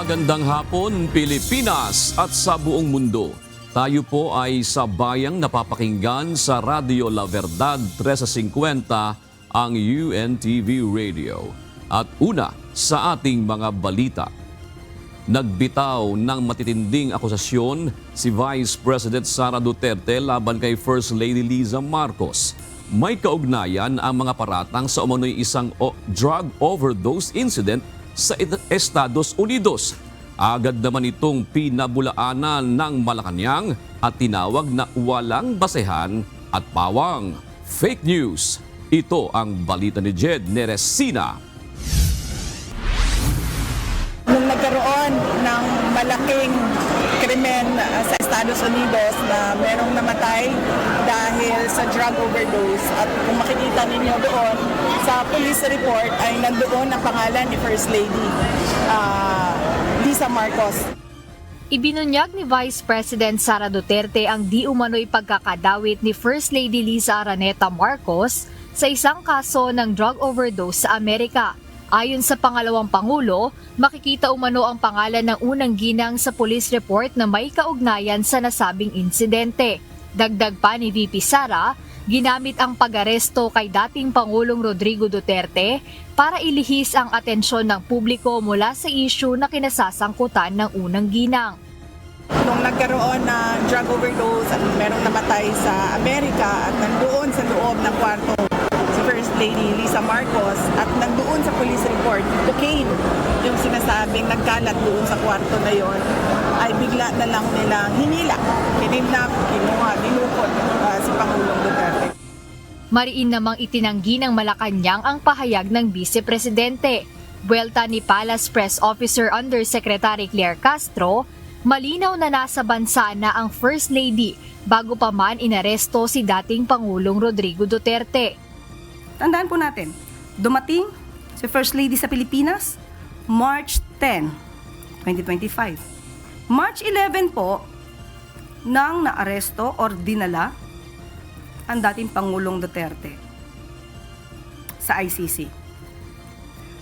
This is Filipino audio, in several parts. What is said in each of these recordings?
Magandang hapon, Pilipinas at sa buong mundo. Tayo po ay sa bayang napapakinggan sa Radio La Verdad 1350, ang UNTV Radio. At una sa ating mga balita. Nagbitaw ng matitinding akusasyon si Vice President Sara Duterte laban kay First Lady Liza Marcos. May kaugnayan ang mga paratang sa umano'y isang drug overdose incident sa Estados Unidos. Agad naman itong pinabulaanan ng Malacanang at tinawag na walang basehan at pawang fake news. Ito ang balita ni Jed Neresina. Nung nagkaroon ng malaking krimen sa Estados Unidos na merong namatay dahil sa drug overdose, at kung makikita ninyo doon sa police report ay nandoon ang pangalan ni First Lady Liza Marcos. Ibinunyag ni Vice President Sara Duterte ang di umano'y pagkakadawit ni First Lady Liza Araneta Marcos sa isang kaso ng drug overdose sa Amerika. Ayon sa pangalawang Pangulo, makikita umano ang pangalan ng unang ginang sa police report na may kaugnayan sa nasabing insidente. Dagdag pa ni VP Sara, ginamit ang pag-aresto kay dating Pangulong Rodrigo Duterte para ilihis ang atensyon ng publiko mula sa issue na kinasasangkutan ng unang ginang. Nung nagkaroon ng drug overdose at merong namatay sa Amerika at nandoon sa loob ng kwarto si First Lady Liza Marcos at nandoon sa police report, cocaine yung sinasabing nagkalat doon sa kwarto na yon, ay bigla na lang nilang hinila, kinidnap, kinuha, dinukot si Pangulong Duterte. Mariin namang itinanggi ng Malacanang ang pahayag ng Vice Presidente. Buwelta ni Palace Press Officer Undersecretary Claire Castro, malinaw na nasa bansa na ang First Lady bago pa man inaresto si dating Pangulong Rodrigo Duterte. Tandaan po natin, dumating si First Lady sa Pilipinas March 10, 2025. March 11 po, nang naaresto or dinala ang dating Pangulong Duterte sa ICC.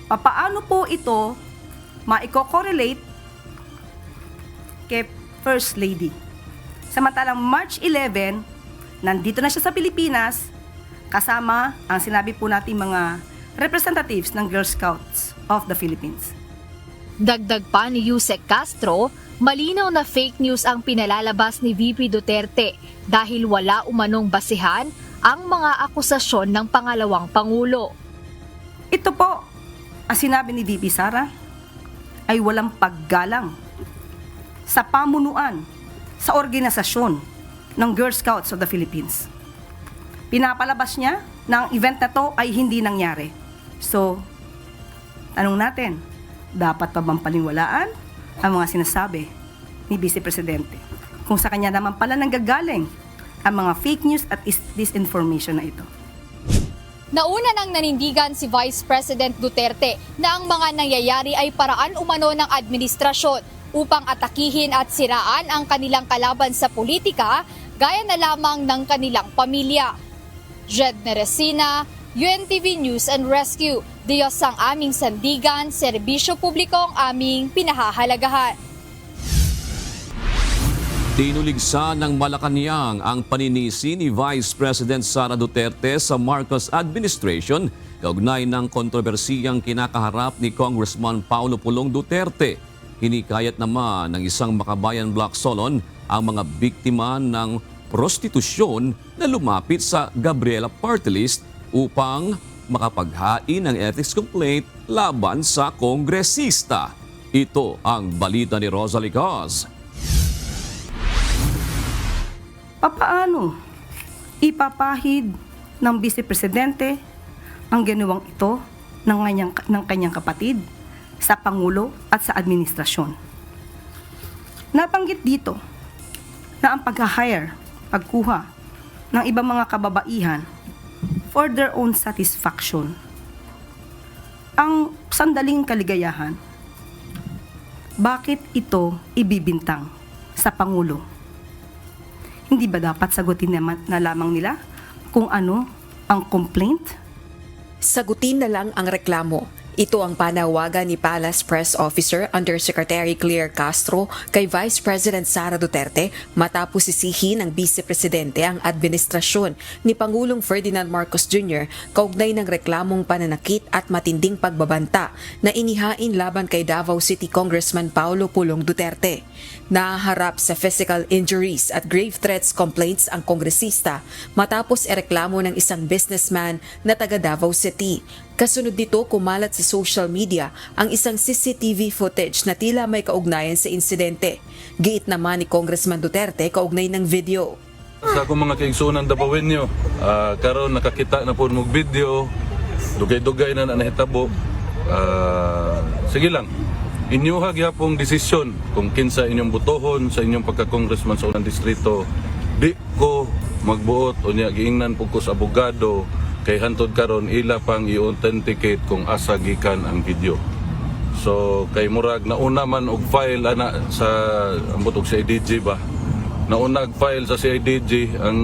Papaano po ito maiko-correlate kay First Lady? Samantalang March 11, nandito na siya sa Pilipinas, kasama ang sinabi po natin mga representatives ng Girl Scouts of the Philippines. Dagdag pa ni Yusek Castro, malinaw na fake news ang pinalalabas ni VP Duterte dahil wala umanong basehan ang mga akusasyon ng pangalawang Pangulo. Ito po, ang sinabi ni VP Sara, ay walang paggalang sa pamunuan, sa organisasyon ng Girl Scouts of the Philippines. Pinapalabas niya na ang event na to ay hindi nangyari. So, tanong natin, dapat pa bang paniwalaan ang mga sinasabi ni Vice Presidente kung sa kanya naman pala nanggagaling ang mga fake news at disinformation na ito? Nauna nang nanindigan si Vice President Duterte na ang mga nangyayari ay paraan umano ng administrasyon upang atakihin at siraan ang kanilang kalaban sa politika gaya na lamang ng kanilang pamilya. Jed Neresina, UNTV News and Rescue. Diyos ang aming sandigan, serbisyo publiko ang aming pinahahalagahan. Tinuligsa ng Malacanang ang paninisi ni Vice President Sara Duterte sa Marcos administration kaugnay ng kontrobersiyang kinakaharap ni Congressman Paulo Pulong Duterte. Hinikayat naman ng isang Makabayan Black Solon ang mga biktima ng prostitusyon na lumapit sa Gabriela Party List upang makapaghain ng ethics complaint laban sa kongresista. Ito ang balita ni Rosalie Cos. Papaano ipapahid ng Vice Presidente ang ginawang ito ng kanyang kapatid sa Pangulo at sa administrasyon? Nabanggit dito na ang pagkuha ng ibang mga kababaihan for their own satisfaction, ang sandaling kaligayahan, bakit ito ibibintang sa Pangulo? Hindi ba dapat sagutin na lamang nila kung ano ang complaint? Sagutin na lang ang reklamo. Ito ang panawagan ni Palace Press Officer Undersecretary Claire Castro kay Vice President Sara Duterte matapos sisihin ng Vice Presidente ang administrasyon ni Pangulong Ferdinand Marcos Jr. kaugnay ng reklamong pananakit at matinding pagbabanta na inihain laban kay Davao City Congressman Paulo Pulong Duterte. Nahaharap sa physical injuries at grave threats complaints ang kongresista matapos ereklamo ng isang businessman na taga Davao City. Kasunod nito, kumalat sa social media ang isang CCTV footage na tila may kaugnayan sa insidente. Giit naman ni Congressman Duterte kaugnay ng video. Sa akong mga kaigsunan Davaoen nyo, karon nakakita na po mong video, dugay-dugay na nahitabo. Sige lang, inyuha gyapong desisyon kung kinsa inyong butohon sa inyong pagka-congressman sa unang distrito. Di ko magbuot o niya giingnan po ko sa abogado kay hantod karon ila pang i-authenticate kung asa gikan ang video. So kay murag nauna man og file ana sa ambot og CIDG ba. Nauna og file sa CIDG ang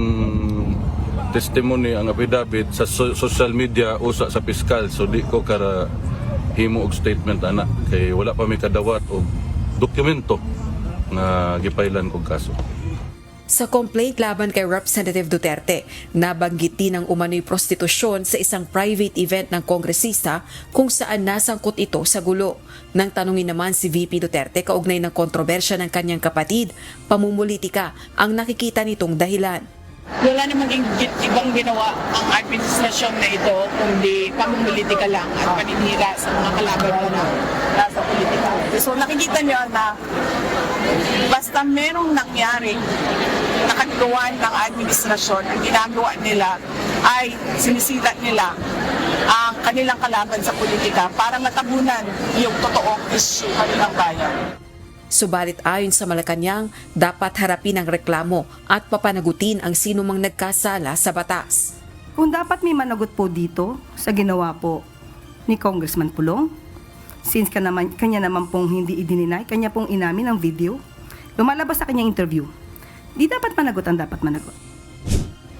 testimony, ang affidavit sa social media usa sa piskal. So di ko kara himo og statement ana kay wala pa may kadawat og dokumento nga gipailan kog kaso. Sa complaint laban kay Representative Duterte, nabanggit din ang umano'y prostitusyon sa isang private event ng kongresista kung saan nasangkot ito sa gulo. Nang tanungin naman si VP Duterte kaugnay ng kontrobersya ng kanyang kapatid, pamumulitika ang nakikita nitong dahilan. Wala namang ibang ginawa ang administrasyon na ito kundi pamumulitika lang at paninira sa mga kalaban mo na nasa politika. So nakikita niyo na basta merong nangyari na kagawan ng administrasyon, ang ginagawa nila ay sinisira nila ang kanilang kalaban sa politika para matabunan yung totoong issue kanilang bayan. Subalit ayon sa Malacanang, dapat harapin ang reklamo at papanagutin ang sinumang nagkasala sa batas. Kung dapat may managot po dito sa ginawa po ni Congressman Pulong, since kanya naman pong hindi idininay, kanya pong inamin ang video, lumalabas sa kanyang interview, di dapat managot ang dapat managot.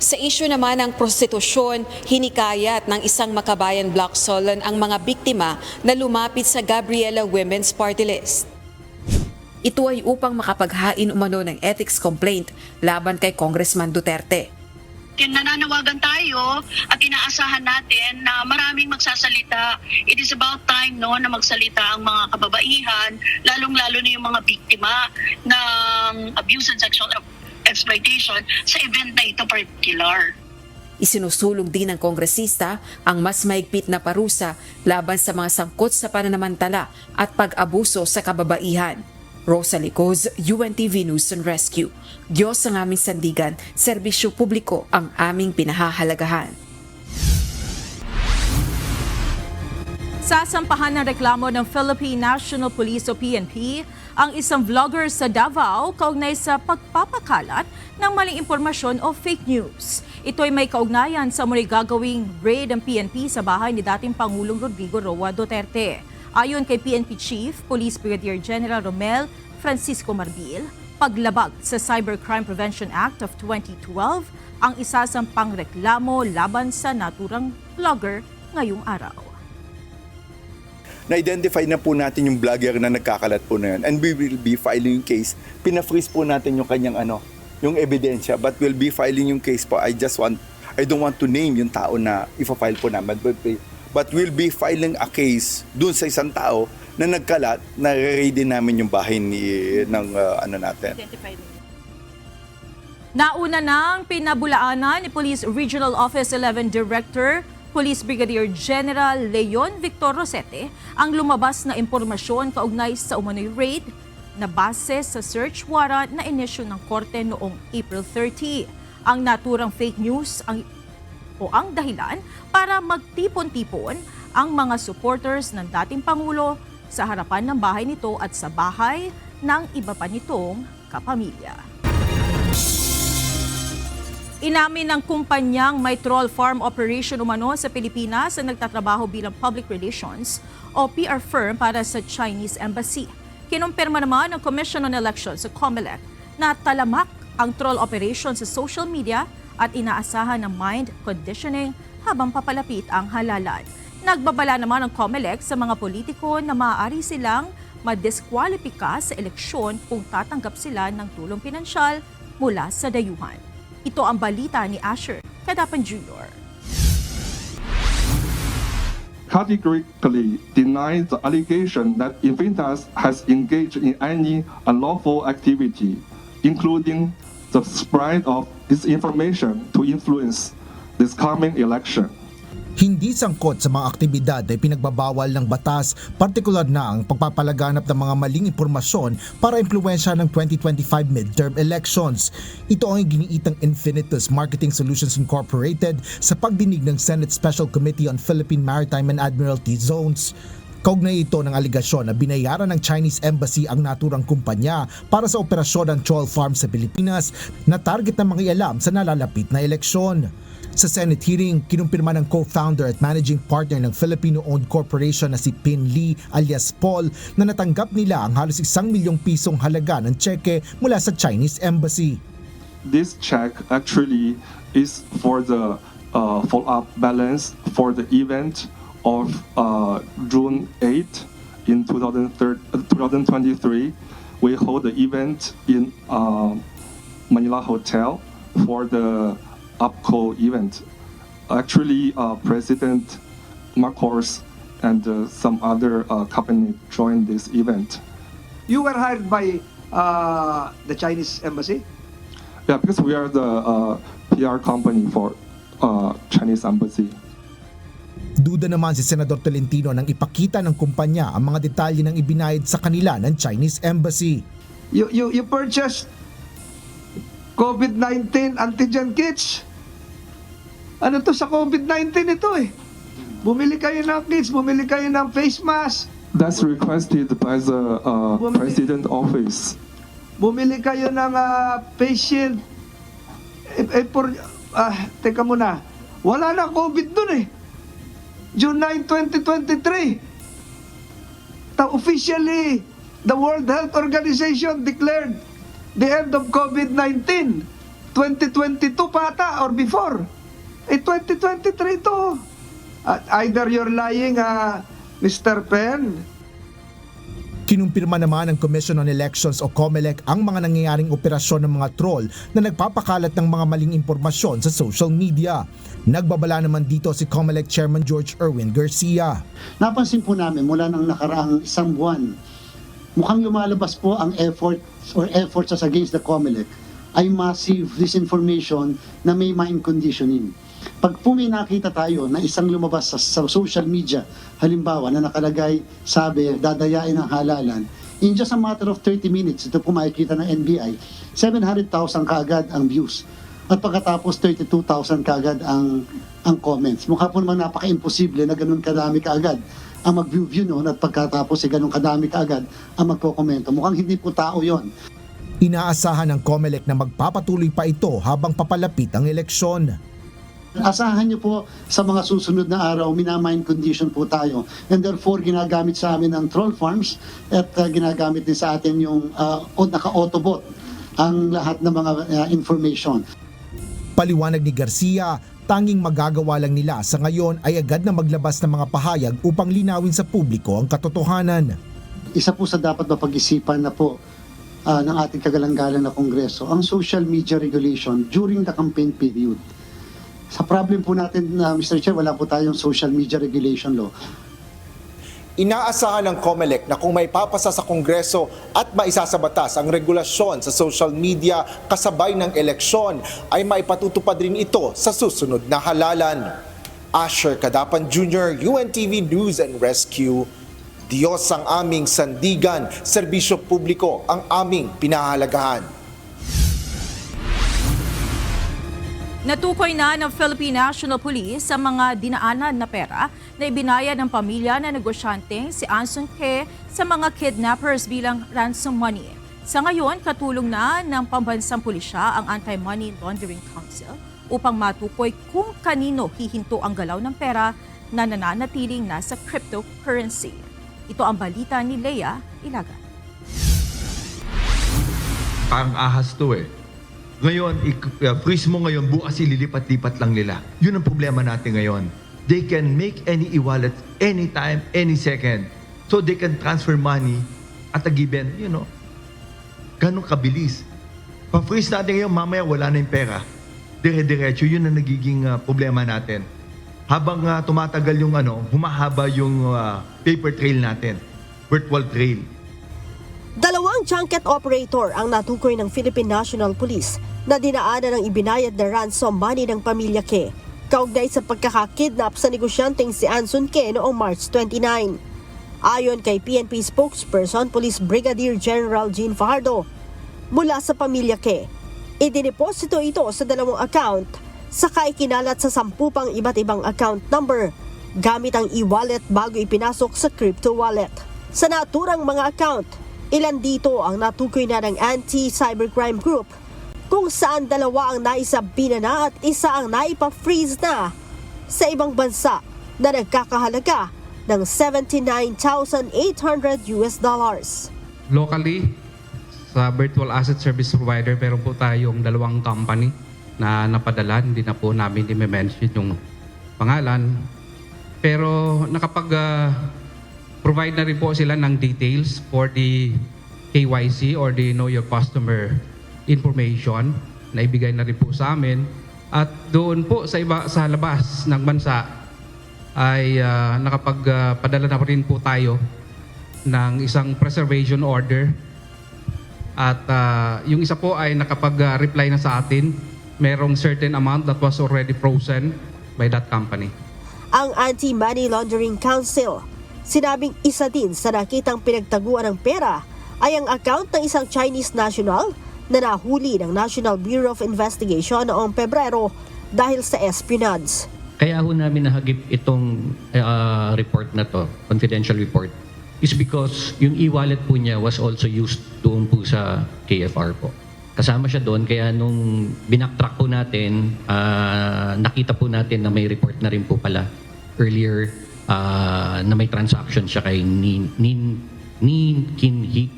Sa isyu naman ng prostitusyon, hinikayat ng isang Makabayan Block Solon ang mga biktima na lumapit sa Gabriela Women's Party List. Ito ay upang makapaghain umano ng ethics complaint laban kay Congressman Duterte. Nananawagan tayo at inaasahan natin na maraming magsasalita. It is about time na magsalita ang mga kababaihan, lalong-lalo na yung mga biktima ng abuse and sexual exploitation sa event na ito particular. Isinusulong din ng kongresista ang mas maigpit na parusa laban sa mga sangkot sa pananamantala at pag-abuso sa kababaihan. Rosalie Coz, UNTV News and Rescue. Diyos ang aming sandigan, serbisyo publiko ang aming pinahahalagahan. Sasampahan ng reklamo ng Philippine National Police o PNP ang isang vlogger sa Davao kaugnay sa pagpapakalat ng maling impormasyon o fake news. Ito ay may kaugnayan sa muli gagawing raid ng PNP sa bahay ni dating Pangulong Rodrigo Roa Duterte. Ayon kay PNP Chief, Police Brigadier General Romel Francisco Marbil, paglabag sa Cybercrime Prevention Act of 2012 ang isasampang reklamo laban sa naturang vlogger ngayong araw. Na-identify na po natin yung vlogger na nagkakalat po na yun, and we will be filing yung case. Pina-freeze po natin yung kanyang yung ebidensya, but we'll be filing yung case po. I don't want to name yung tao na ifa-file po naman, but we'll be filing a case dun sa isang tao na nagkalat, na re-raid din namin yung bahay natin. Nauna nang pinabulaanan ni Police Regional Office 11 Director Police Brigadier General Leon Victor Rosete ang lumabas na impormasyon kaugnay sa umano'y raid na base sa search warrant na inisyu ng korte noong April 30. Ang naturang fake news ang dahilan para magtipon-tipon ang mga supporters ng dating Pangulo sa harapan ng bahay nito at sa bahay ng iba pa nitong kapamilya. Inamin ng kumpanyang may troll farm operation umano sa Pilipinas na nagtatrabaho bilang public relations o PR firm para sa Chinese Embassy. Kinumpirma naman ng Commission on Elections sa COMELEC na talamak ang troll operation sa social media at inaasahan ng mind conditioning habang papalapit ang halalan. Nagbabala naman ang COMELEC sa mga politiko na maaari silang madiskwalipika sa eleksyon kung tatanggap sila ng tulong pinansyal mula sa dayuhan. Ito ang balita ni Asher Cadapan Jr. Categorically denies the allegation that Infintas has engaged in any unlawful activity, including the spread of disinformation to influence this coming election. Hindi sangkot sa mga aktibidad ay pinagbabawal ng batas, partikular na ang pagpapalaganap ng mga maling impormasyon para impluwensya ng 2025 midterm elections. Ito ang giniitang Infinitus Marketing Solutions Incorporated sa pagdinig ng Senate Special Committee on Philippine Maritime and Admiralty Zones. Kaugnay ito ng aligasyon na binayaran ng Chinese Embassy ang naturang kumpanya para sa operasyon ng troll farm sa Pilipinas na target ng mga ialam sa nalalapit na eleksyon. Sa Senate hearing, kinumpirma ng co-founder at managing partner ng Filipino-owned corporation na si Pin Lee alias Paul na natanggap nila ang halos 1 milyong pisong halaga ng tseke mula sa Chinese Embassy. This check actually is for the follow-up balance for the event of June 8 in 2023. We hold the event in Manila Hotel for the UPCO event. Actually, President Marcos and some other company joined this event. You were hired by the Chinese Embassy? Yeah, because we are the PR company for Chinese Embassy. Duda naman si Senador Tolentino nang ipakita ng kumpanya ang mga detalye ng ibinayad sa kanila ng Chinese Embassy. You purchased COVID-19 antigen kits? Ano to sa COVID-19 ito eh? Bumili kayo ng kits, bumili kayo ng face mask. That's requested by the President Office. Bumili kayo ng face shield. Teka muna, wala na COVID dun eh. June 9, 2023. Officially, the World Health Organization declared the end of COVID-19. 2022 pata or before. 2023 to. Either you're lying, Mr. Pen. Kinumpirma naman ng Commission on Elections o COMELEC ang mga nangyayaring operasyon ng mga troll na nagpapakalat ng mga maling impormasyon sa social media. Nagbabala naman dito si COMELEC Chairman George Erwin Garcia. Napansin po namin mula ng nakaraang isang buwan, mukhang lumalabas po ang efforts against the COMELEC ay massive disinformation na may mind conditioning. Pag po may nakita tayo na isang lumabas sa social media, halimbawa na nakalagay, sabi, dadayain ang halalan, in just a matter of 30 minutes, ito po makikita ng NBI, 700,000 kaagad ang views. At pagkatapos 32,000 kaagad ang comments. Mukha po naman napaka-imposible na ganun kadami kaagad ang mag-view noon at pagkatapos ganun kadami kaagad ang magko-komento. Mukhang hindi po tao yon. Inaasahan ng COMELEC na magpapatuloy pa ito habang papalapit ang eleksyon. Asahan niyo po sa mga susunod na araw, minamind condition po tayo. And therefore, ginagamit sa amin ang troll farms at ginagamit din sa atin yung naka-autobot ang lahat ng mga information. Paliwanag ni Garcia, tanging magagawa lang nila sa ngayon ay agad na maglabas ng mga pahayag upang linawin sa publiko ang katotohanan. Isa po sa dapat mapag-isipan na po ng ating kagalang-galang na Kongreso, ang social media regulation during the campaign period. Sa problem po natin, Mr. Chair, wala po tayong social media regulation law. Inaasahan ng COMELEC na kung may papasa sa Kongreso at maisa sa batas ang regulasyon sa social media kasabay ng eleksyon, ay maipatutupad rin ito sa susunod na halalan. Asher Cadapan Jr., UNTV News and Rescue. Diyos ang aming sandigan, serbisyo publiko ang aming pinahahalagahan. Natukoy na ng Philippine National Police sa mga dinaanan na pera na ibinayad ng pamilya na negosyanteng si Anson Ke sa mga kidnappers bilang ransom money. Sa ngayon, katulong na ng pambansang pulisya ang Anti-Money Laundering Council upang matukoy kung kanino hihinto ang galaw ng pera na nananatiling nasa cryptocurrency. Ito ang balita ni Lea Ilaga. Parang ahas to eh. Ngayon, freeze mo ngayon, bukas ililipat-lipat lang nila. Yun ang problema natin ngayon. they can make any e-wallet anytime, any second. So they can transfer money at a given, ganun kabilis. Pa-freeze natin ngayon, mamaya wala na yung pera. Dire-diretso, yun ang nagiging problema natin. Habang tumatagal yung humahaba yung paper trail natin, virtual trail. Dalawang junket operator ang natukoy ng Philippine National Police na dinaanan ng ibinayad na ransom money ng pamilya Ke, kaugnay sa pagkakakidnap sa negosyanteng si Anson Ke noong March 29. Ayon kay PNP spokesperson Police Brigadier General Jean Fajardo, mula sa pamilya Ke, idiniposito ito sa dalawang account saka ikinalat sa 10 pang iba't ibang account number gamit ang e-wallet bago ipinasok sa crypto wallet. Sa naturang mga account, ilan dito ang natukoy na ng Anti-Cybercrime Group kung saan 2 ang naisabina na at 1 ang naipa-freeze na sa ibang bansa na nagkakahalaga ng $79,800. Locally, sa virtual asset service provider, meron po tayong 2 company na napadala. Hindi na po namin i-mention yung pangalan. Pero nakapag-provide na rin po sila ng details for the KYC or the Know Your Customer information na ibigay na rin po sa amin. At doon po sa labas ng bansa ay nakapagpadala na rin po tayo ng isang preservation order. At yung isa po ay nakapag-reply na sa atin. Merong certain amount that was already frozen by that company. Ang Anti-Money Laundering Council, sinabing isa din sa nakitang pinagtaguan ng pera ay ang account ng isang Chinese national na nahuli ng National Bureau of Investigation noong Pebrero dahil sa espionage. Kaya ho namin nahagip itong report na to, confidential report, is because yung e-wallet po niya was also used doon po sa KFR po. Kasama siya doon, kaya nung binacktrack po natin, nakita po natin na may report na rin po pala earlier na may transaction siya kay Nin Kinhi.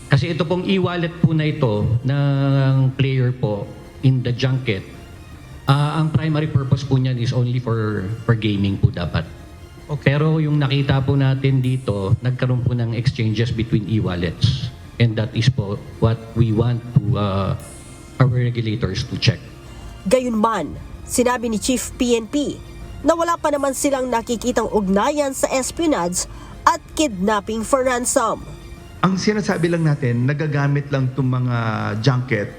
Kasi ito pong e-wallet po na ito ng player po in the junket, ang primary purpose po niyan is only for gaming po dapat. Pero yung nakita po natin dito, nagkaroon po ng exchanges between e-wallets. And that is po what we want to our regulators to check. Gayunman, sinabi ni Chief PNP na wala pa naman silang nakikitang ugnayan sa espionage at kidnapping for ransom. Ang sinasabi lang natin, nagagamit lang itong mga junket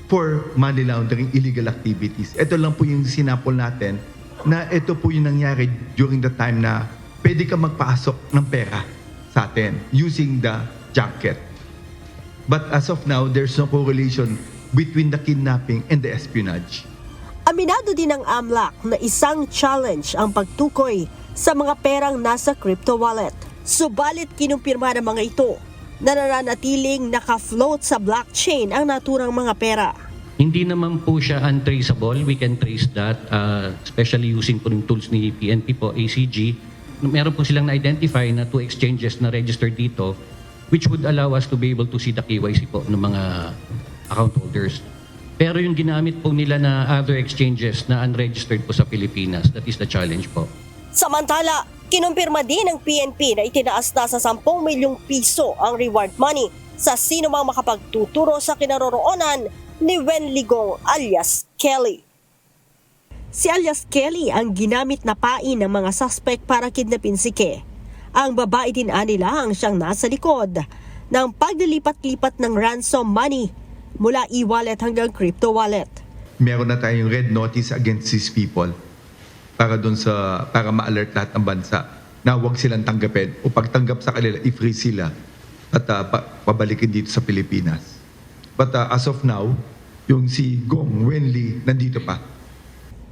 for money laundering illegal activities. Ito lang po yung sinapol natin na ito po yung nangyari during the time na pwede ka magpasok ng pera sa atin using the junket. But as of now, there's no correlation between the kidnapping and the espionage. Aminado din ng AMLAC na isang challenge ang pagtukoy sa mga perang nasa crypto wallet. Subalit kinumpirma ng mga ito na nananatiling naka-float sa blockchain ang naturang mga pera. Hindi naman po siya untraceable. We can trace that, especially using po yung tools ni PNP po, ACG. Meron po silang na-identify na 2 exchanges na registered dito, which would allow us to be able to see the KYC po ng mga account holders. Pero yung ginamit po nila na other exchanges na unregistered po sa Pilipinas, that is the challenge po. Samantala, kinumpirma din ng PNP na itinaas na sa 10 milyong piso ang reward money sa sino mang makapagtuturo sa kinaroroonan ni Wen Ligong alias Kelly. Si alias Kelly ang ginamit na pain ng mga suspect para kidnapin si Ke. Ang babae din nila ang siyang nasa likod ng paglilipat-lipat ng ransom money mula e-wallet hanggang crypto wallet. Meron na tayong red notice against these people para ma-alert lahat ng bansa na huwag silang tanggapin o pagtanggap sa kanila, i-free sila at pabalikin dito sa Pilipinas. But as of now, yung si Gong Wenli nandito pa.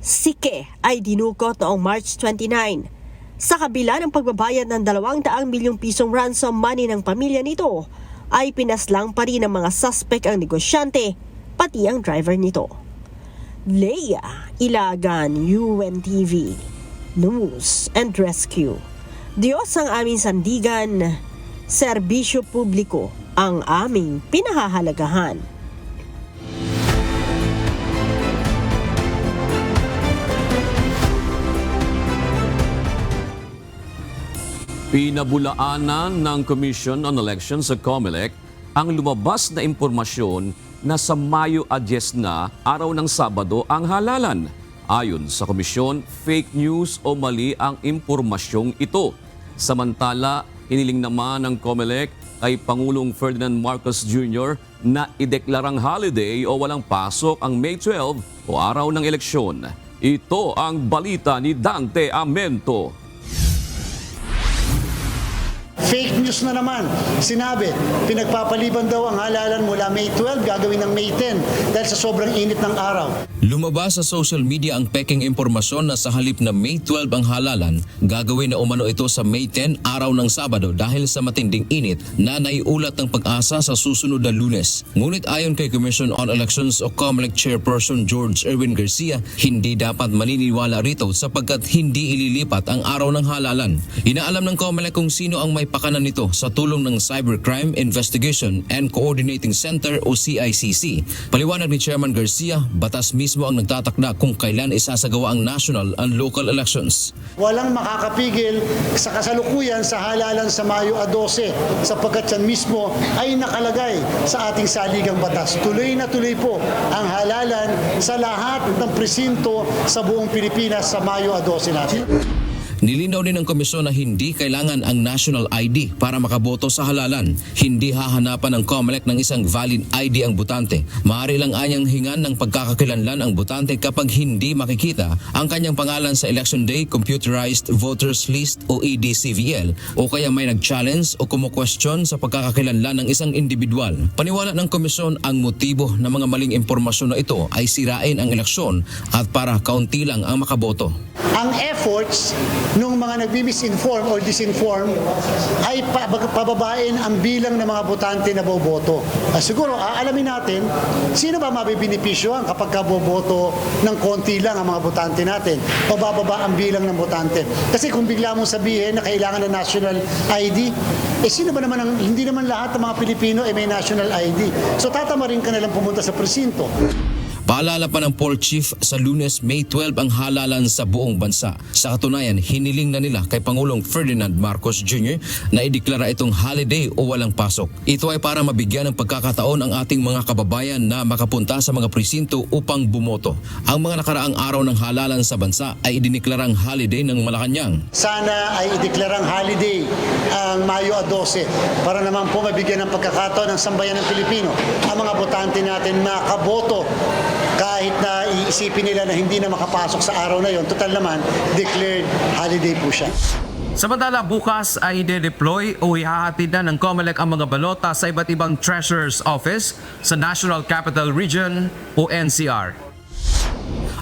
Si Ke ay dinukot noong March 29. Sa kabila ng pagbabayad ng 200 milyong pisong ransom money ng pamilya nito, ay pinaslang pa rin ng mga suspect ang negosyante, pati ang driver nito. Leia Ilagan, UNTV, News and Rescue. Diyos ang aming sandigan, serbisyo publiko ang aming pinahahalagahan. Pinabulaanan ng Commission on Elections sa COMELEC ang lumabas na impormasyon na sa Mayo 10 na araw ng Sabado ang halalan. Ayon sa komisyon, fake news o mali ang impormasyong ito. Samantala, hiniling naman ng COMELEC kay Pangulong Ferdinand Marcos Jr. na ideklarang holiday o walang pasok ang May 12 o araw ng eleksyon. Ito ang balita ni Dante Amento. Fake news na naman. Sinabi, pinagpapaliban daw ang halalan mula May 12, gagawin ng May 10 dahil sa sobrang init ng araw. Lumabas sa social media ang peking impormasyon na sa halip na May 12 ang halalan, gagawin na umano ito sa May 10 araw ng Sabado dahil sa matinding init na naiulat ng Pag-asa sa susunod na Lunes. Ngunit ayon kay Commission on Elections o COMELEC Chairperson George Erwin Garcia, hindi dapat maniniwala rito sapagkat hindi ililipat ang araw ng halalan. Inaalam ng COMELEC kung sino ang may pakanan nito sa tulong ng Cybercrime Investigation and Coordinating Center o CICC. Paliwanag ni Chairman Garcia, batas mismo ang nagtatakda kung kailan isasagawa ang national and local elections. Walang makakapigil sa kasalukuyan sa halalan sa Mayo 12 sapagkat yan mismo ay nakalagay sa ating saligang batas. Tuloy na tuloy po ang halalan sa lahat ng presinto sa buong Pilipinas sa Mayo 12 natin. Nilinaw din ng komisyon na hindi kailangan ang national ID para makaboto sa halalan. Hindi hahanapan ng COMELEC ng isang valid ID ang botante. Maaari lang anyang hingan ng pagkakakilanlan ang botante kapag hindi makikita ang kanyang pangalan sa Election Day Computerized Voters List o EDCVL o kaya may nag-challenge o kumu-question sa pagkakakilanlan ng isang individual. Paniwala ng komisyon ang motibo ng mga maling impormasyon na ito ay sirain ang eleksyon at para kaunti lang ang makaboto. Ang efforts nung mga nagbi-misinform or disinform ay pababain ang bilang ng mga botante na boboto. Siguro, aalamin natin, sino ba mabibinipisyohan kapag kaboboto ng konti lang ang mga botante natin o bababa ang bilang ng botante. Kasi kung bigla mong sabihin na kailangan ng national ID, sino ba naman hindi naman lahat ng mga Pilipino ay may national ID. So tatama rin ka nalang pumunta sa presinto. Paalala pa ng Poll Chief sa Lunes, May 12 ang halalan sa buong bansa. Sa katunayan, hiniling na nila kay Pangulong Ferdinand Marcos Jr. na ideklara itong holiday o walang pasok. Ito ay para mabigyan ng pagkakataon ang ating mga kababayan na makapunta sa mga presinto upang bumoto. Ang mga nakaraang araw ng halalan sa bansa ay idineklarang holiday ng Malacanang. Sana ay ideklarang holiday ang Mayo 12 para naman po mabigyan ng pagkakataon ng sambayan ng Pilipino ang mga botante natin makaboto kahit na iisipin nila na hindi na makapasok sa araw na yon, total naman, declared holiday po siya. Samantala, bukas ay ide-deploy o ihahatid na ng COMELEC ang mga balota sa iba't ibang Treasurer's Office sa National Capital Region o NCR.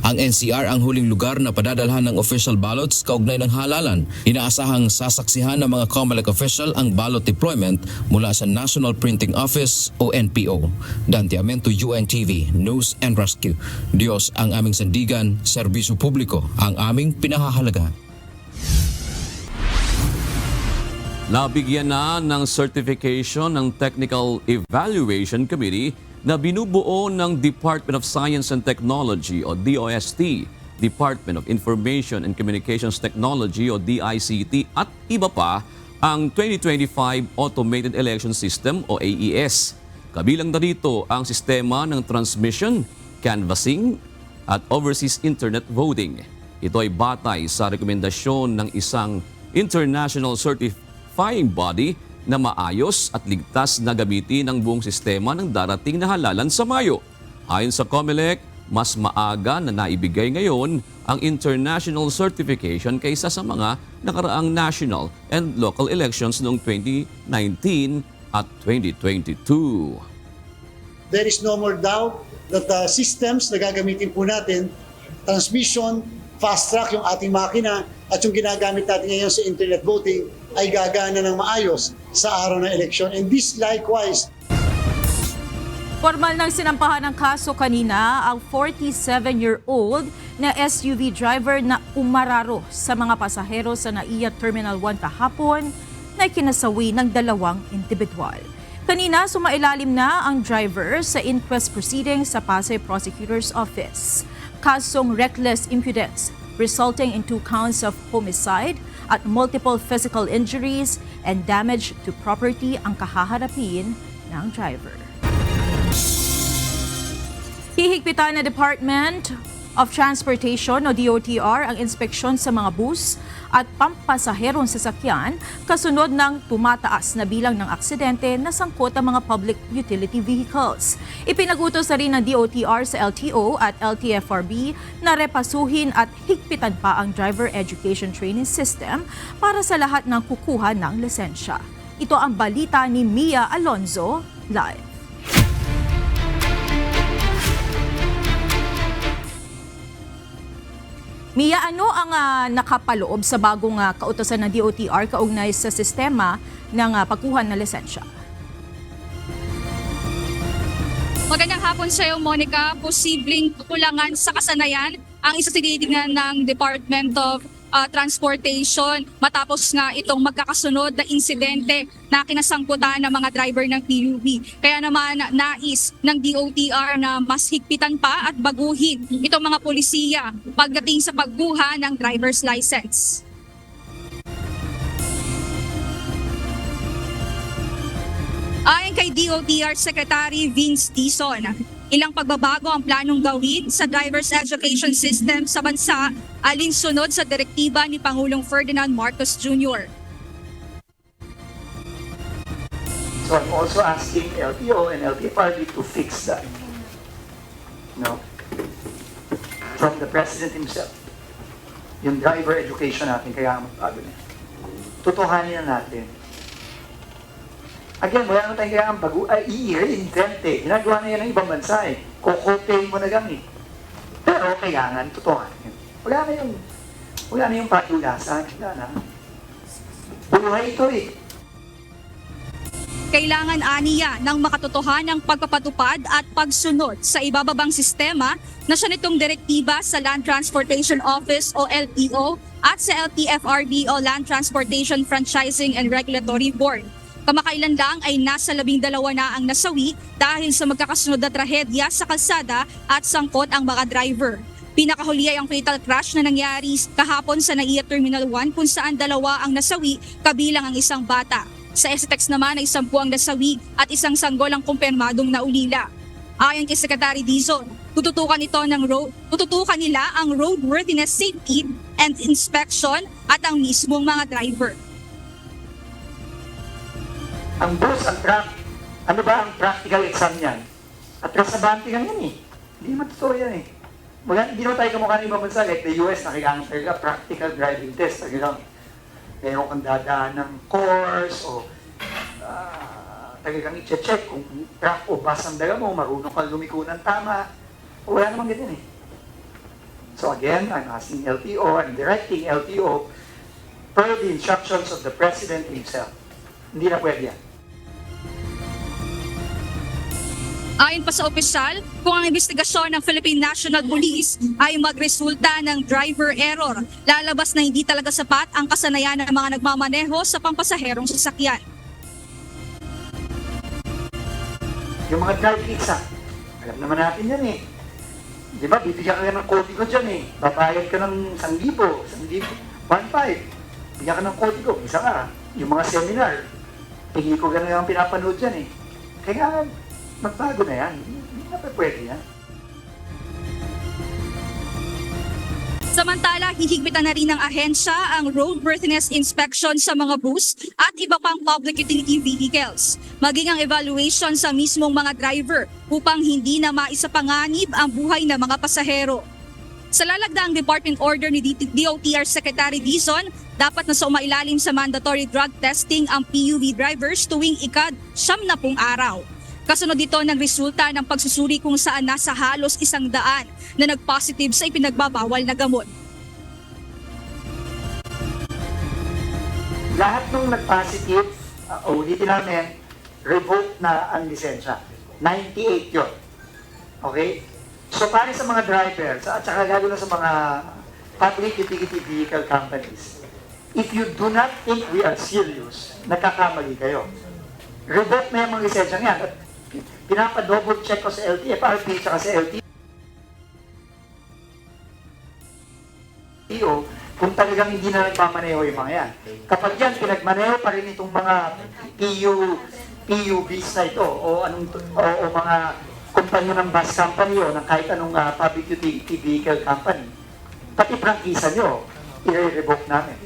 Ang NCR ang huling lugar na padadalhan ng official ballots kaugnay ng halalan. Inaasahang sasaksihan ng mga COMELEC official ang ballot deployment mula sa National Printing Office o NPO. Dante Amento, UNTV, News and Rescue. Diyos ang aming sandigan, serbisyo publiko ang aming pinahahalaga. Nabigyan na ng certification ng Technical Evaluation Committee na binubuo ng Department of Science and Technology o DOST, Department of Information and Communications Technology o DICT at iba pa ang 2025 Automated Election System o AES. Kabilang na dito ang sistema ng transmission, canvassing at overseas internet voting. Ito ay batay sa rekomendasyon ng isang international certifying body na maayos at ligtas na gamitin ang buong sistema ng darating na halalan sa Mayo. Ayon sa COMELEC, mas maaga na naibigay ngayon ang international certification kaysa sa mga nakaraang national and local elections noong 2019 at 2022. There is no more doubt that the systems na gagamitin po natin, transmission, fast track yung ating makina at yung ginagamit natin ngayon sa internet voting ay gagana ng maayos sa araw ng eleksyon. And this likewise. Formal nang sinampahan ng kaso kanina ang 47-year-old na SUV driver na umararo sa mga pasahero sa NAIA Terminal 1 kahapon na kinasawi ng 2 individual. Kanina, sumailalim na ang driver sa inquest proceedings sa Pasay Prosecutor's Office. Kasong reckless imprudence resulting in 2 counts of homicide at multiple physical injuries and damage to property ang kahaharapin ng driver. Hihigpitan na Department of Transportation o DOTR ang inspeksyon sa mga bus at pampasaherong sasakyan kasunod ng tumataas na bilang ng aksidente na sangkot ang mga public utility vehicles. Ipinagutos na rin ng DOTR sa LTO at LTFRB na repasuhin at higpitan pa ang driver education training system para sa lahat ng kukuha ng lisensya. Ito ang balita ni Mia Alonzo live. Mia, ano ang nakapaloob sa bagong kautosan ng DOTR kaugnay sa sistema ng pagkuha ng lisensya? Magandang hapon sa iyo, Monica. Posibleng kulangan sa kasanayan ang isa tinitingnan ng Department of Transportation matapos nga itong magkakasunod na insidente na kinasangkutan ng mga driver ng PUV. Kaya naman nais ng DOTR na mas higpitan pa at baguhin itong mga polisiya pagdating sa pagkuha ng driver's license. Ayon kay DOTR Secretary Vince Dizon, ilang pagbabago ang planong gawin sa driver's education system sa bansa alinsunod sa direktiba ni Pangulong Ferdinand Marcos Jr. So I'm also asking LTO and LTFRB to fix that. No? From the President himself. Yung driver education natin, kaya magbago niya. Tutuhanin na natin. Again, wala naman tayong kailangan bago, i-reinvent eh. Ginagawa na yan ng ibang bansa eh. Kukopein mo na lang eh. Pero kailangan, tutuhanin. Wala na yung patulasan. Wala na. Buhay ito eh. Kailangan aniya ng makatotohanang pagpapatupad at pagsunod sa ibababang sistema na siya nitong direktiba sa Land Transportation Office o LTO at sa LTFRB o Land Transportation Franchising and Regulatory Board. Kamakailan lang ay nasa 12 na ang nasawi dahil sa magkakasunod na trahedya sa kalsada at sangkot ang mga driver. Pinakahuli ay ang fatal crash na nangyari kahapon sa NAIA Terminal 1 kung saan 2 ang nasawi kabilang ang isang bata. Sa STEX naman ay 10 ang nasawi at isang sanggol ang kumpirmadong naulila. Ayon kay Secretary Dizon, tututukan nila ang roadworthiness safety and inspection at ang mismong mga driver. Ang bus, ang truck, ano ba ang practical exam niyan? At kasabante lang yan eh. Hindi naman totoo yan eh. Hindi naman tayo kamukha ng ibang bansa. Like the US, nakikang talaga practical driving test. Talagang meron kang dadaan ng course o talagang i-check kung truck o bus ang dala mo, marunong kang lumiko ng tama. Wala naman ganyan eh. So again, I'm asking LTO, I'm directing LTO per the instructions of the President himself. Hindi na pwede yan. Ayon pa sa opisyal, kung ang investigasyon ng Philippine National Police ay magresulta ng driver error, lalabas na hindi talaga sapat ang kasanayan ng mga nagmamaneho sa pampasaherong sasakyan. Yung mga driving exam, alam naman natin yan eh. Di ba, bibigyan ka ng kodigo dyan eh. Babayad ka ng 1,000, 1,500. Bigyan ka ng kodigo, isa ka. Yung mga seminar, tingin ko gano'n yung pinapanood dyan eh. Kaya magbago na yan. Hindi na pwede yan. Samantala, hihigpitan na rin ng ahensya ang roadworthiness inspection sa mga bus at iba pang public utility vehicles. Maging ang evaluation sa mismong mga driver upang hindi na maisapanganib ang buhay ng mga pasahero. Sa lalagdaang department order ni DOTR Secretary Dizon, dapat na sumailalim sa mandatory drug testing ang PUV drivers tuwing ika-70 araw. Kasunod dito ng resulta ng pagsusuri kung saan nasa halos 100 na nag-positive sa ipinagbabawal na gamot. Lahat ng nag-positive, ulitin namin, revoke na ang lisensya. 98 yun. Okay? So para sa mga drivers, at saka lalo na sa mga public utility vehicle companies, if you do not think we are serious, nagkakamali kayo. Revoke na yung mga lisensya niyan. At pinapa-double check ko sa LTFRB at sa LTO kung talagang hindi na nagmamaneho yung mga yan. Kapag yan, pinagmaneho pa rin itong mga PUBs na ito o mga kumpanya ng bus company o ng kahit anong public utility vehicle company, pati prangkisa nyo, i-revoke namin.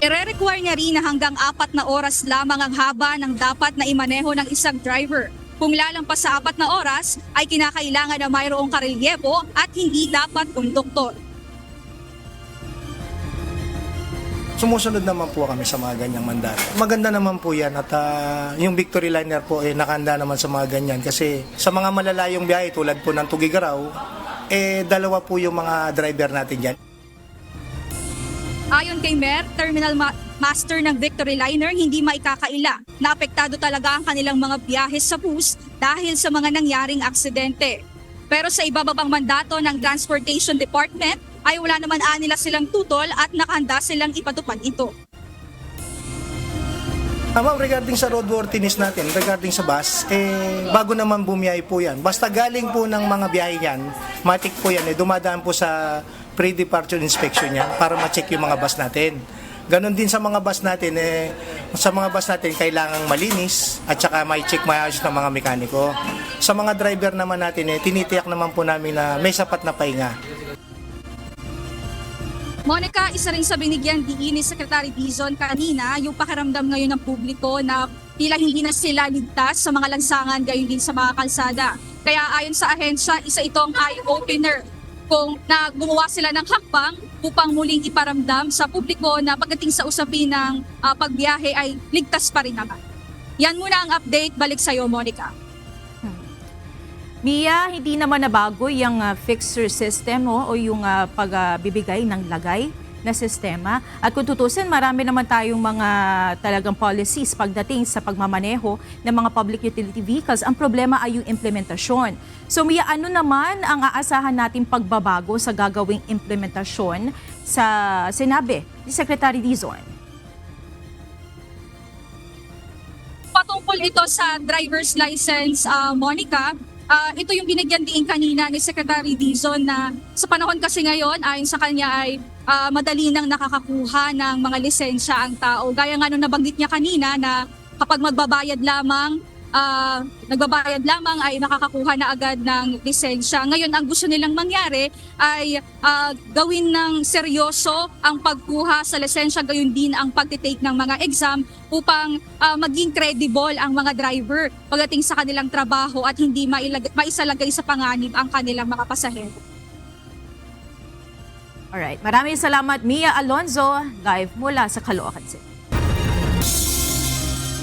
Ire-require niya rin na hanggang 4 na oras lamang ang haba ng dapat na imaneho ng isang driver. Kung lalampas sa 4 na oras, ay kinakailangan na mayroong karelyebo at hindi dapat konduktor. Sumusunod naman po kami sa mga ganyang mandato. Maganda naman po yan at yung Victory Liner po nakahanda naman sa mga ganyan kasi sa mga malalayong biyahe tulad po ng Tugigaraw, dalawa po yung mga driver natin dyan. Ayon kay Mer, terminal master ng Victory Liner, hindi maikakaila na apektado talaga ang kanilang mga biyahe sa bus dahil sa mga nangyaring aksidente. Pero sa ibababang mandato ng Transportation Department ay wala naman nila silang tutol at nakahanda silang ipatupad ito. Ma'am, regarding sa roadworthiness natin, regarding sa bus, bago naman bumiyahe po yan. Basta galing po ng mga biyahe yan, matik po yan, dumadaan po sa pre-departure inspection yan para ma-check yung mga bus natin. Ganon din sa mga bus natin, kailangang malinis at saka may check maayos ng mga mekaniko. Sa mga driver naman natin, tinitiyak naman po namin na may sapat na pahinga. Monica, isa rin sa binigyan diin ni Secretary Dizon kanina yung pakiramdam ngayon ng publiko na tila hindi na sila ligtas sa mga lansangan gayon din sa mga kalsada. Kaya ayon sa ahensya, isa itong eye-opener kung gumawa sila ng hakbang upang muling iparamdam sa publiko na pagdating sa usapin ng pagbiyahe ay ligtas pa rin naman. Yan muna ang update. Balik sa iyo, Monica. Mia, hindi naman nabago yung fixer system o yung pagbibigay ng lagay na sistema. At kung tutusin, marami naman tayong mga talagang policies pagdating sa pagmamaneho ng mga public utility vehicles. Ang problema ay yung implementasyon. So Mia, ano naman ang aasahan nating pagbabago sa gagawing implementasyon sa sinabi ni Secretary Dizon? Patungkol ito sa driver's license, Monica, ito yung binigyan din kanina ni Secretary Dizon na sa panahon kasi ngayon, ayon sa kanya ay madali nang nakakakuha ng mga lisensya ang tao. Gaya nga nung nabanggit niya kanina na kapag nagbabayad lamang ay nakakakuha na agad ng lisensya. Ngayon, ang gusto nilang mangyari ay gawin ng seryoso ang pagkuha sa lisensya, gayon din ang pagtitake ng mga exam upang maging credible ang mga driver pagdating sa kanilang trabaho at hindi maisalagay sa panganib ang kanilang mga pasahero. Alright, maraming salamat Mia Alonzo, live mula sa Caloocan City.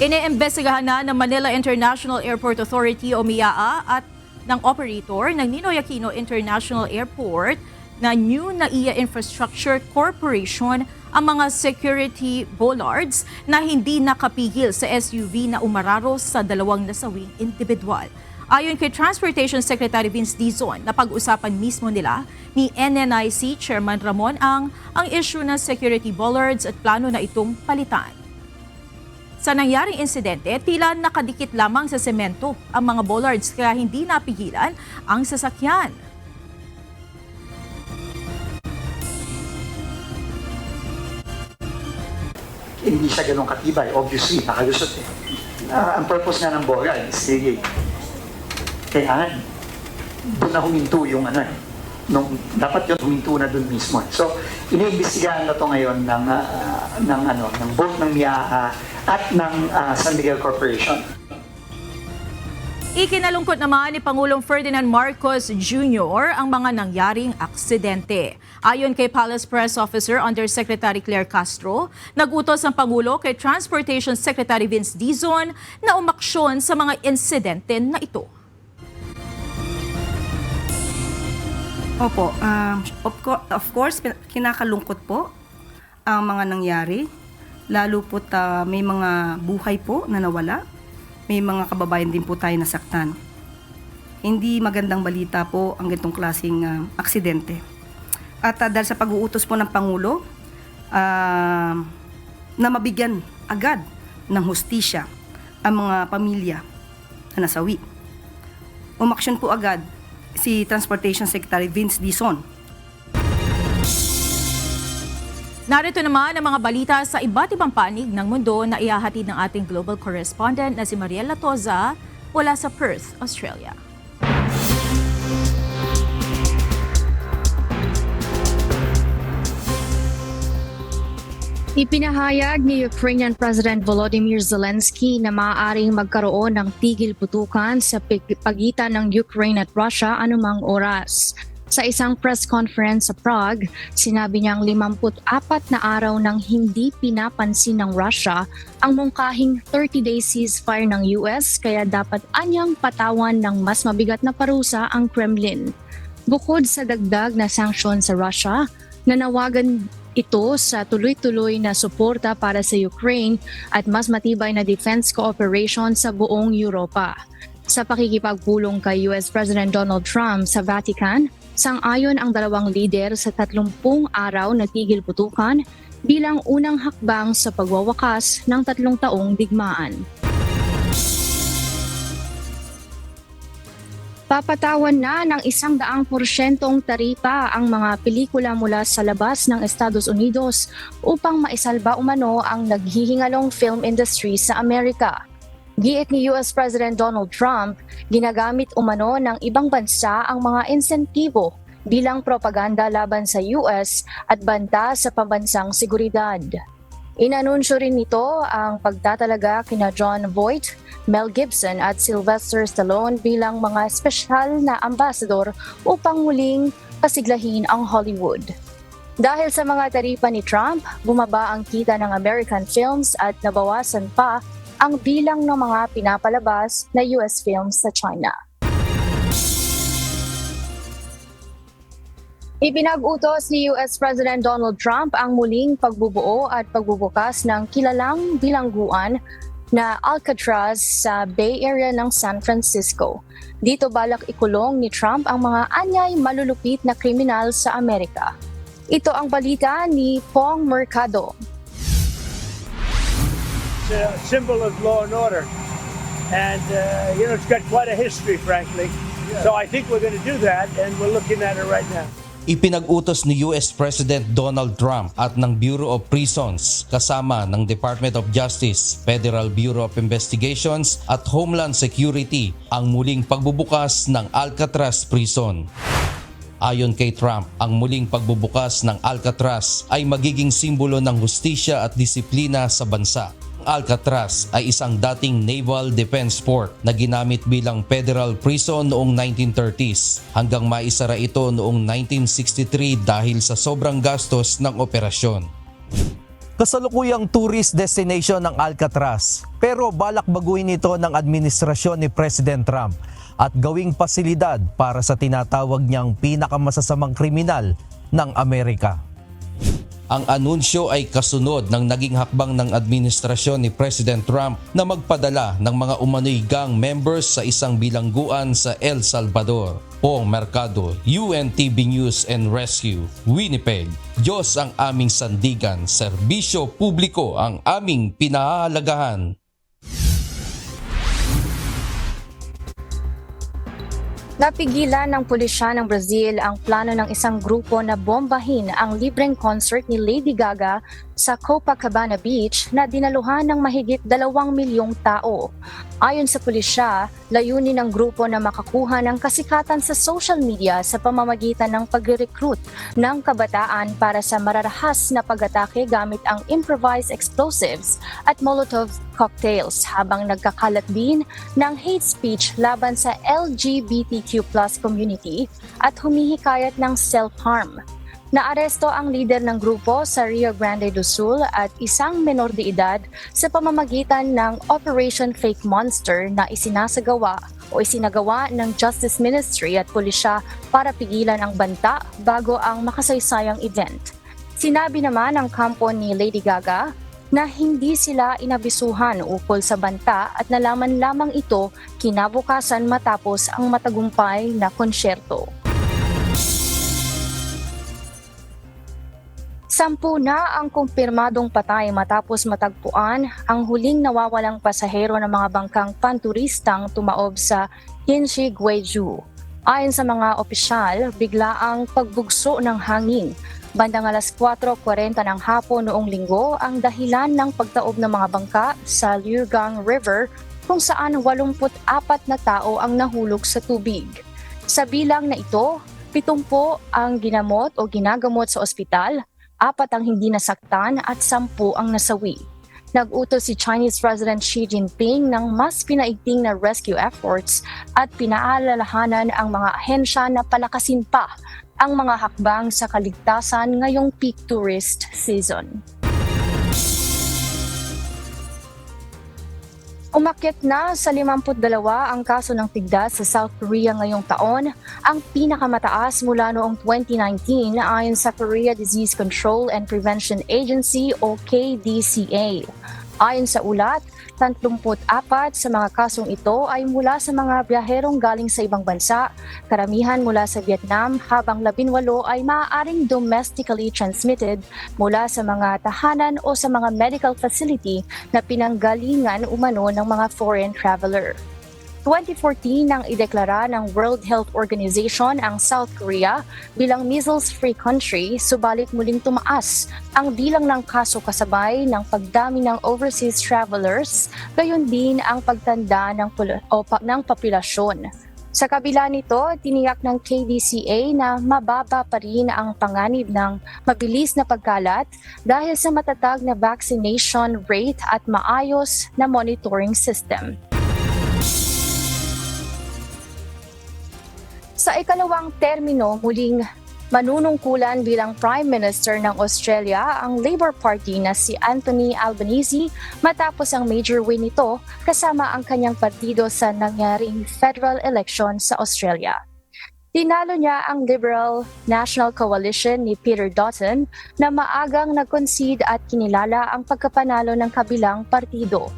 Iniimbestigahan na ng Manila International Airport Authority o MIAA at ng operator ng Ninoy Aquino International Airport na New NAIA Infrastructure Corporation ang mga security bollards na hindi nakapigil sa SUV na umararo sa dalawang nasawing individual. Ayon kay Transportation Secretary Vince Dizon, napag-usapan mismo nila ni NNIC Chairman Ramon ang issue ng security bollards at plano na itong palitan. Sa nangyaring insidente, tila nakadikit lamang sa semento ang mga bollards kaya hindi napigilan ang sasakyan. Hindi siya ganun katibay, obviously, nakalusot eh. Ang purpose nga ng bollard is really, kailangan doon na huminto yung dapat yun huminto na doon mismo. So, iniimbestigahan na to ngayon ng both ng MIAA at ng San Miguel Corporation. Ikinalungkot naman ni Pangulong Ferdinand Marcos Jr. ang mga nangyaring aksidente. Ayon kay Palace Press Officer Undersecretary Claire Castro, nagutos ang Pangulo kay Transportation Secretary Vince Dizon na umaksyon sa mga insidente na ito. Opo, of course, kinakalungkot po ang mga nangyari. Lalo po may mga buhay po na nawala. May mga kababayan din po tayo nasaktan. Hindi magandang balita po ang ganitong klaseng aksidente. At dahil sa pag-uutos po ng Pangulo na mabigyan agad ng hustisya ang mga pamilya na nasawi. Umaksyon po agad si Transportation Secretary Vince Dizon. Narito naman ang mga balita sa iba't ibang panig ng mundo na ihahatid ng ating global correspondent na si Mariel Latoza mula sa Perth, Australia. Ipinahayag ni Ukrainian President Volodymyr Zelensky na maaaring magkaroon ng tigil putukan sa pagitan ng Ukraine at Russia anumang oras. Sa isang press conference sa Prague, sinabi niyang 54 na araw nang hindi pinapansin ng Russia ang mungkahing 30-day ceasefire ng US, kaya dapat anyang patawan ng mas mabigat na parusa ang Kremlin. Bukod sa dagdag na sanksyon sa Russia, nanawagan ito sa tuloy-tuloy na suporta para sa Ukraine at mas matibay na defense cooperation sa buong Europa. Sa pakikipagpulong kay US President Donald Trump sa Vatican, sang-ayon ang dalawang lider sa 30 araw na tigil putukan bilang unang hakbang sa pagwawakas ng 3 taong digmaan. Papatawan na ng 100% taripa ang mga pelikula mula sa labas ng Estados Unidos upang maisalba umano ang naghihingalong film industry sa Amerika. Giit ni US President Donald Trump, ginagamit umano ng ibang bansa ang mga insentibo bilang propaganda laban sa US at banta sa pambansang seguridad. Inanunsyo rin nito ang pagtatalaga kina Jon Voight, Mel Gibson at Sylvester Stallone bilang mga espesyal na ambasador upang muling pasiglahin ang Hollywood. Dahil sa mga taripa ni Trump, bumaba ang kita ng American films at nabawasan pa ang bilang ng mga pinapalabas na US films sa China. Ipinag-utos ni US President Donald Trump ang muling pagbubuo at pagbubukas ng kilalang bilangguan na Alcatraz sa Bay Area ng San Francisco. Dito balak ikulong ni Trump ang mga anyay malulupit na kriminal sa Amerika. Ito ang balita ni Pong Mercado. It's a symbol of law and order. And, it's got quite a history, frankly. So I think we're going to do that, and we're looking at it right now. Ipinag-utos ni US President Donald Trump at ng Bureau of Prisons kasama ng Department of Justice, Federal Bureau of Investigations at Homeland Security ang muling pagbubukas ng Alcatraz Prison. Ayon kay Trump, ang muling pagbubukas ng Alcatraz ay magiging simbolo ng hustisya at disiplina sa bansa. Alcatraz ay isang dating naval defense fort na ginamit bilang federal prison noong 1930s hanggang maisara ito noong 1963 dahil sa sobrang gastos ng operasyon. Kasalukuyang tourist destination ng Alcatraz, pero balak baguhin ito ng administrasyon ni President Trump at gawing pasilidad para sa tinatawag niyang pinakamasasamang kriminal ng Amerika. Ang anunsyo ay kasunod ng naging hakbang ng administrasyon ni President Trump na magpadala ng mga umano'y gang members sa isang bilangguan sa El Salvador. Pong Mercado, UNTV News and Rescue, Winnipeg. Diyos ang aming sandigan, serbisyo publiko ang aming pinahahalagahan. Napigilan ng pulisya ng Brazil ang plano ng isang grupo na bombahin ang libreng concert ni Lady Gaga sa Copacabana Beach na dinaluhan ng mahigit 2 milyong tao. Ayon sa pulisya, layunin ng grupo na makakuha ng kasikatan sa social media sa pamamagitan ng pagre-recruit ng kabataan para sa mararahas na pag-atake gamit ang improvised explosives at Molotov cocktails habang nagkakalat din ng hate speech laban sa LGBTQ+ community at humihikayat ng self-harm. Naaresto ang leader ng grupo sa Rio Grande do Sul at isang menor de edad sa pamamagitan ng Operation Fake Monster na isinagawa ng Justice Ministry at pulisya para pigilan ang banta bago ang makasaysayang event. Sinabi naman ng kampo ni Lady Gaga na hindi sila inabisuhan ukol sa banta at nalaman lamang ito kinabukasan matapos ang matagumpay na konsyerto. 10 na ang kumpirmadong patay matapos matagpuan ang huling nawawalang pasahero ng mga bangkang panturistang tumaob sa Hinshi, Gwangju. Ayon sa mga opisyal, bigla ang pagbugso ng hangin Bandang alas 4:40 ng hapon noong linggo ang dahilan ng pagtaob ng mga bangka sa Liugang River kung saan 84 na tao ang nahulog sa tubig. Sa bilang na ito, 70 ang ginamot o ginagamot sa ospital, 4 ang hindi nasaktan at 10 ang nasawi. Nag-utos si Chinese President Xi Jinping ng mas pinaigting na rescue efforts at pinaalalahanan ang mga ahensya na palakasin pa ang mga hakbang sa kaligtasan ngayong peak tourist season. Umakyat na sa 52 ang kaso ng tigdas sa South Korea ngayong taon, ang pinakamataas mula noong 2019 ayon sa Korea Disease Control and Prevention Agency o KDCA. Ayon sa ulat, 34 sa mga kasong ito ay mula sa mga biyaherong galing sa ibang bansa, karamihan mula sa Vietnam, habang 18 ay maaaring domestically transmitted mula sa mga tahanan o sa mga medical facility na pinanggalingan umano ng mga foreign traveler. 2014 nang ideklara ng World Health Organization ang South Korea bilang measles-free country, subalit muling tumaas ang bilang ng kaso kasabay ng pagdami ng overseas travelers, gayon din ang pagtanda ng populasyon. Sa kabila nito, tiniyak ng KDCA na mababa pa rin ang panganib ng mabilis na pagkalat dahil sa matatag na vaccination rate at maayos na monitoring system. Sa ikalawang termino, muling manunungkulan bilang Prime Minister ng Australia ang Labour Party na si Anthony Albanese matapos ang major win nito kasama ang kanyang partido sa nangyaring federal election sa Australia. Tinalo niya ang Liberal National Coalition ni Peter Dutton na maagang nag-concede at kinilala ang pagkapanalo ng kabilang partido.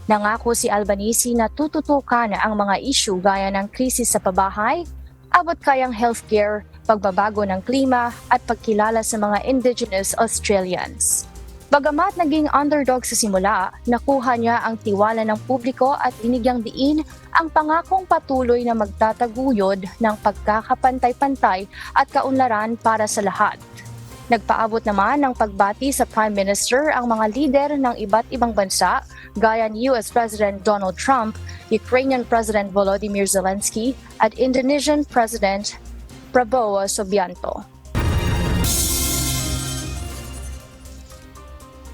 Nangako si Albanese na tututukan ang mga issue gaya ng krisis sa pabahay, abot kayang healthcare, pagbabago ng klima at pagkilala sa mga Indigenous Australians. Bagamat naging underdog sa simula, nakuha niya ang tiwala ng publiko at binigyang diin ang pangakong patuloy na magtataguyod ng pagkakapantay-pantay at kaunlaran para sa lahat. Nagpaabot naman ng pagbati sa Prime Minister ang mga lider ng iba't ibang bansa gaya ni US President Donald Trump, Ukrainian President Volodymyr Zelensky at Indonesian President Prabowo Subianto.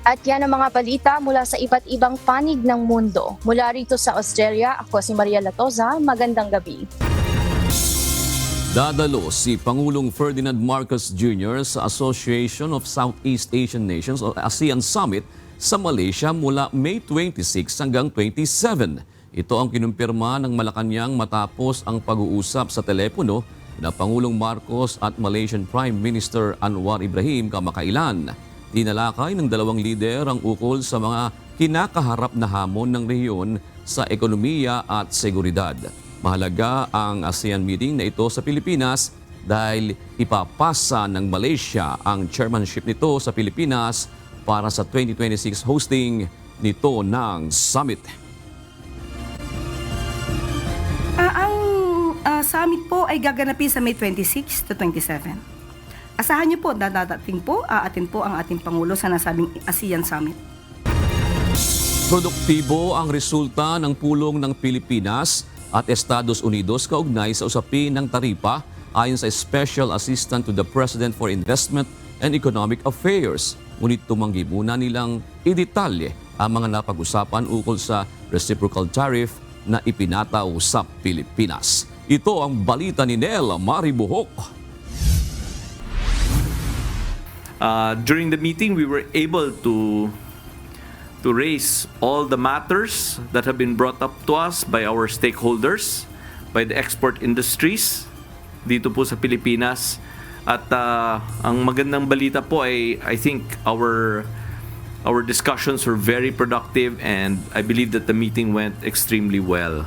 At yan ang mga balita mula sa iba't ibang panig ng mundo. Mula rito sa Australia, ako si Maria Latoza. Magandang gabi. Dadalo si Pangulong Ferdinand Marcos Jr. sa Association of Southeast Asian Nations o ASEAN Summit sa Malaysia mula May 26 hanggang 27. Ito ang kinumpirma ng Malacanang matapos ang pag-uusap sa telepono na Pangulong Marcos at Malaysian Prime Minister Anwar Ibrahim kamakailan. Tinalakay ng dalawang lider ang ukol sa mga kinakaharap na hamon ng rehiyon sa ekonomiya at seguridad. Mahalaga ang ASEAN meeting na ito sa Pilipinas dahil ipapasa ng Malaysia ang chairmanship nito sa Pilipinas para sa 2026 hosting nito ng summit. Ang summit po ay gaganapin sa May 26 to 27. Asahan niyo po, dadating po, aatin po ang ating Pangulo sa nasabing ASEAN Summit. Produktibo ang resulta ng pulong ng Pilipinas at Estados Unidos kaugnay sa usapin ng taripa ayon sa Special Assistant to the President for Investment and Economic Affairs. Ngunit tumanggi muna nilang idetalye ang mga napag-usapan ukol sa reciprocal tariff na ipinataw sa Pilipinas. Ito ang balita ni Nel Maribuhok. During the meeting, we were able to raise all the matters that have been brought up to us by our stakeholders, by the export industries dito po sa Pilipinas. At ang magandang balita po ay I think our discussions were very productive and I believe that the meeting went extremely well.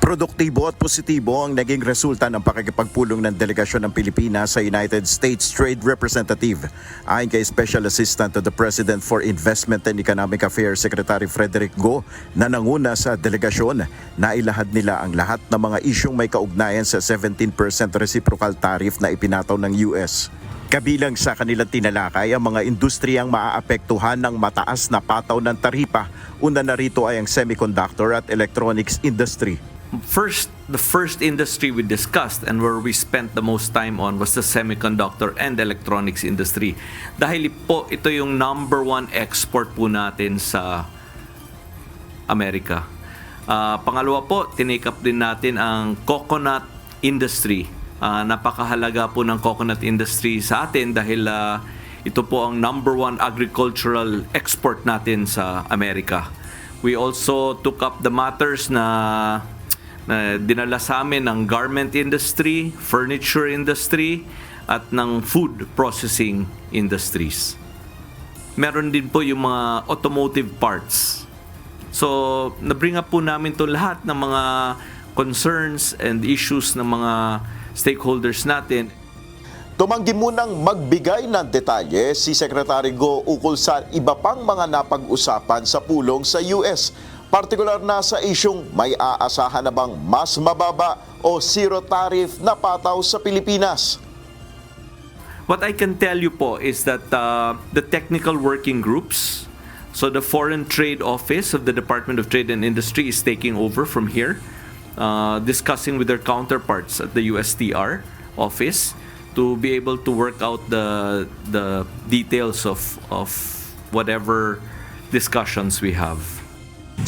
Produktibo at positibo ang naging resulta ng pakikipagpulong ng delegasyon ng Pilipinas sa United States Trade Representative. Ayon kay Special Assistant to the President for Investment and Economic Affairs Secretary Frederick Go na nanguna sa delegasyon, nailahad nila ang lahat ng mga isyung may kaugnayan sa 17% reciprocal tariff na ipinataw ng US. Kabilang sa kanilang tinalakay ang mga industriyang maaapektuhan ng mataas na pataw ng taripa. Una na rito ay ang semiconductor at electronics industry. The first industry we discussed and where we spent the most time on was the semiconductor and electronics industry. Dahil po ito yung number 1 export po natin sa Amerika. Pangalawa po, tinake up din natin ang coconut industry. Napakahalaga po ng coconut industry sa atin dahil ito po ang number 1 agricultural export natin sa Amerika. We also took up the matters na dinala sa amin ng garment industry, furniture industry, at ng food processing industries. Meron din po yung mga automotive parts. So, na-bring up po namin to lahat ng mga concerns and issues ng mga stakeholders natin. Tumanggi munang magbigay ng detalye si Secretary Go ukol sa iba pang mga napag-usapan sa pulong sa US. Partikular na sa isyung may aasahan na bang mas mababa o zero tariff na pataw sa Pilipinas. What I can tell you po is that the technical working groups, so the Foreign Trade Office of the Department of Trade and Industry is taking over from here, discussing with their counterparts at the USTR office to be able to work out the details of whatever discussions we have.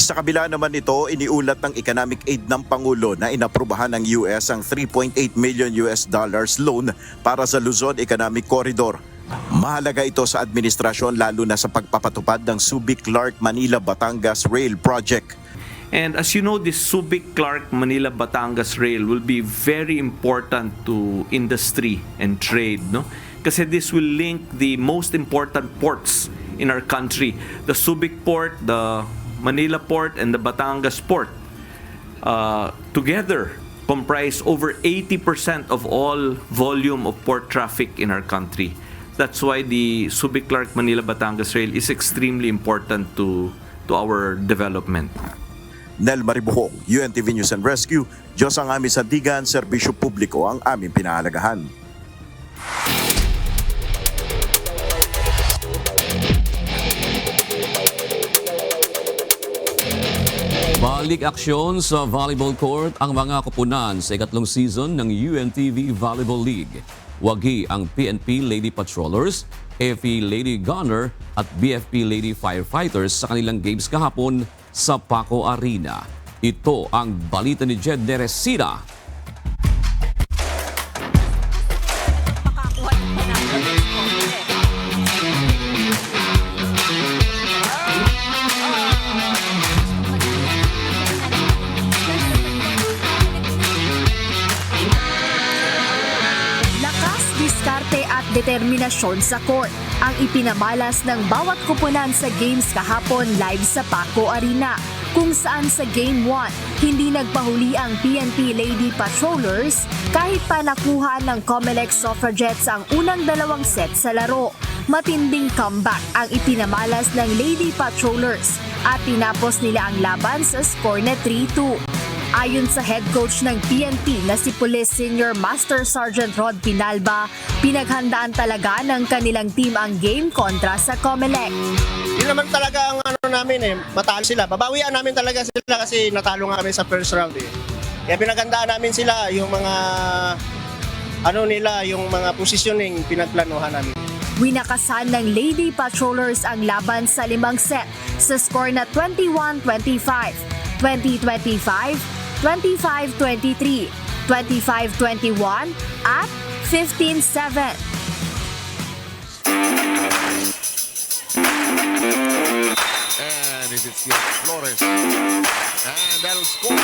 Sa kabila naman nito, iniulat ng economic aid ng Pangulo na inaprubahan ng US ang $3.8 million loan para sa Luzon Economic Corridor. Mahalaga ito sa administrasyon lalo na sa pagpapatupad ng Subic-Clark-Manila-Batangas Rail Project. And as you know, this Subic-Clark-Manila-Batangas Rail will be very important to industry and trade, no? Kasi this will link the most important ports in our country. The Subic Port, the Manila Port, and the Batangas Port together comprise over 80% of all volume of port traffic in our country. That's why the Subic-Clark-Manila-Batangas Rail is extremely important to our development. Nel Maribuhong, UNTV News and Rescue. Diyos ang aming sandigan, serbisyo publiko ang aming pinahalagahan. Balik aksyon sa volleyball court ang mga koponan sa ikatlong season ng UNTV Volleyball League. Wagi ang PNP Lady Patrollers, AFP Lady Gunner at BFP Lady Firefighters sa kanilang games kahapon sa Paco Arena. Ito ang balita ni Jed Neresina. Determinasyon sa court ang ipinamalas ng bawat koponan sa games kahapon live sa Paco Arena, kung saan sa Game 1 hindi nagpahuli ang PNP Lady Patrollers kahit pa nakuha ng Comelec Suffragettes ang unang 2 set sa laro. Matinding comeback ang ipinamalas ng Lady Patrollers at tinapos nila ang laban sa score na 3-2. Ayon sa head coach ng PNP na si Police Senior Master Sergeant Rod Pinalba, pinaghandaan talaga ng kanilang team ang game kontra sa Comelec. Yun naman talaga ang namin matalo sila. Babawian namin talaga sila kasi natalo nga kami sa first round Kaya pinaghandaan namin sila yung mga yung mga positioning pinagplanuhan namin. Winakasan ng Lady Patrollers ang laban sa 5 set sa score na 21-25, 20-25, 25-23, 25-21 at 15-7. And it is Flores. And that'll score.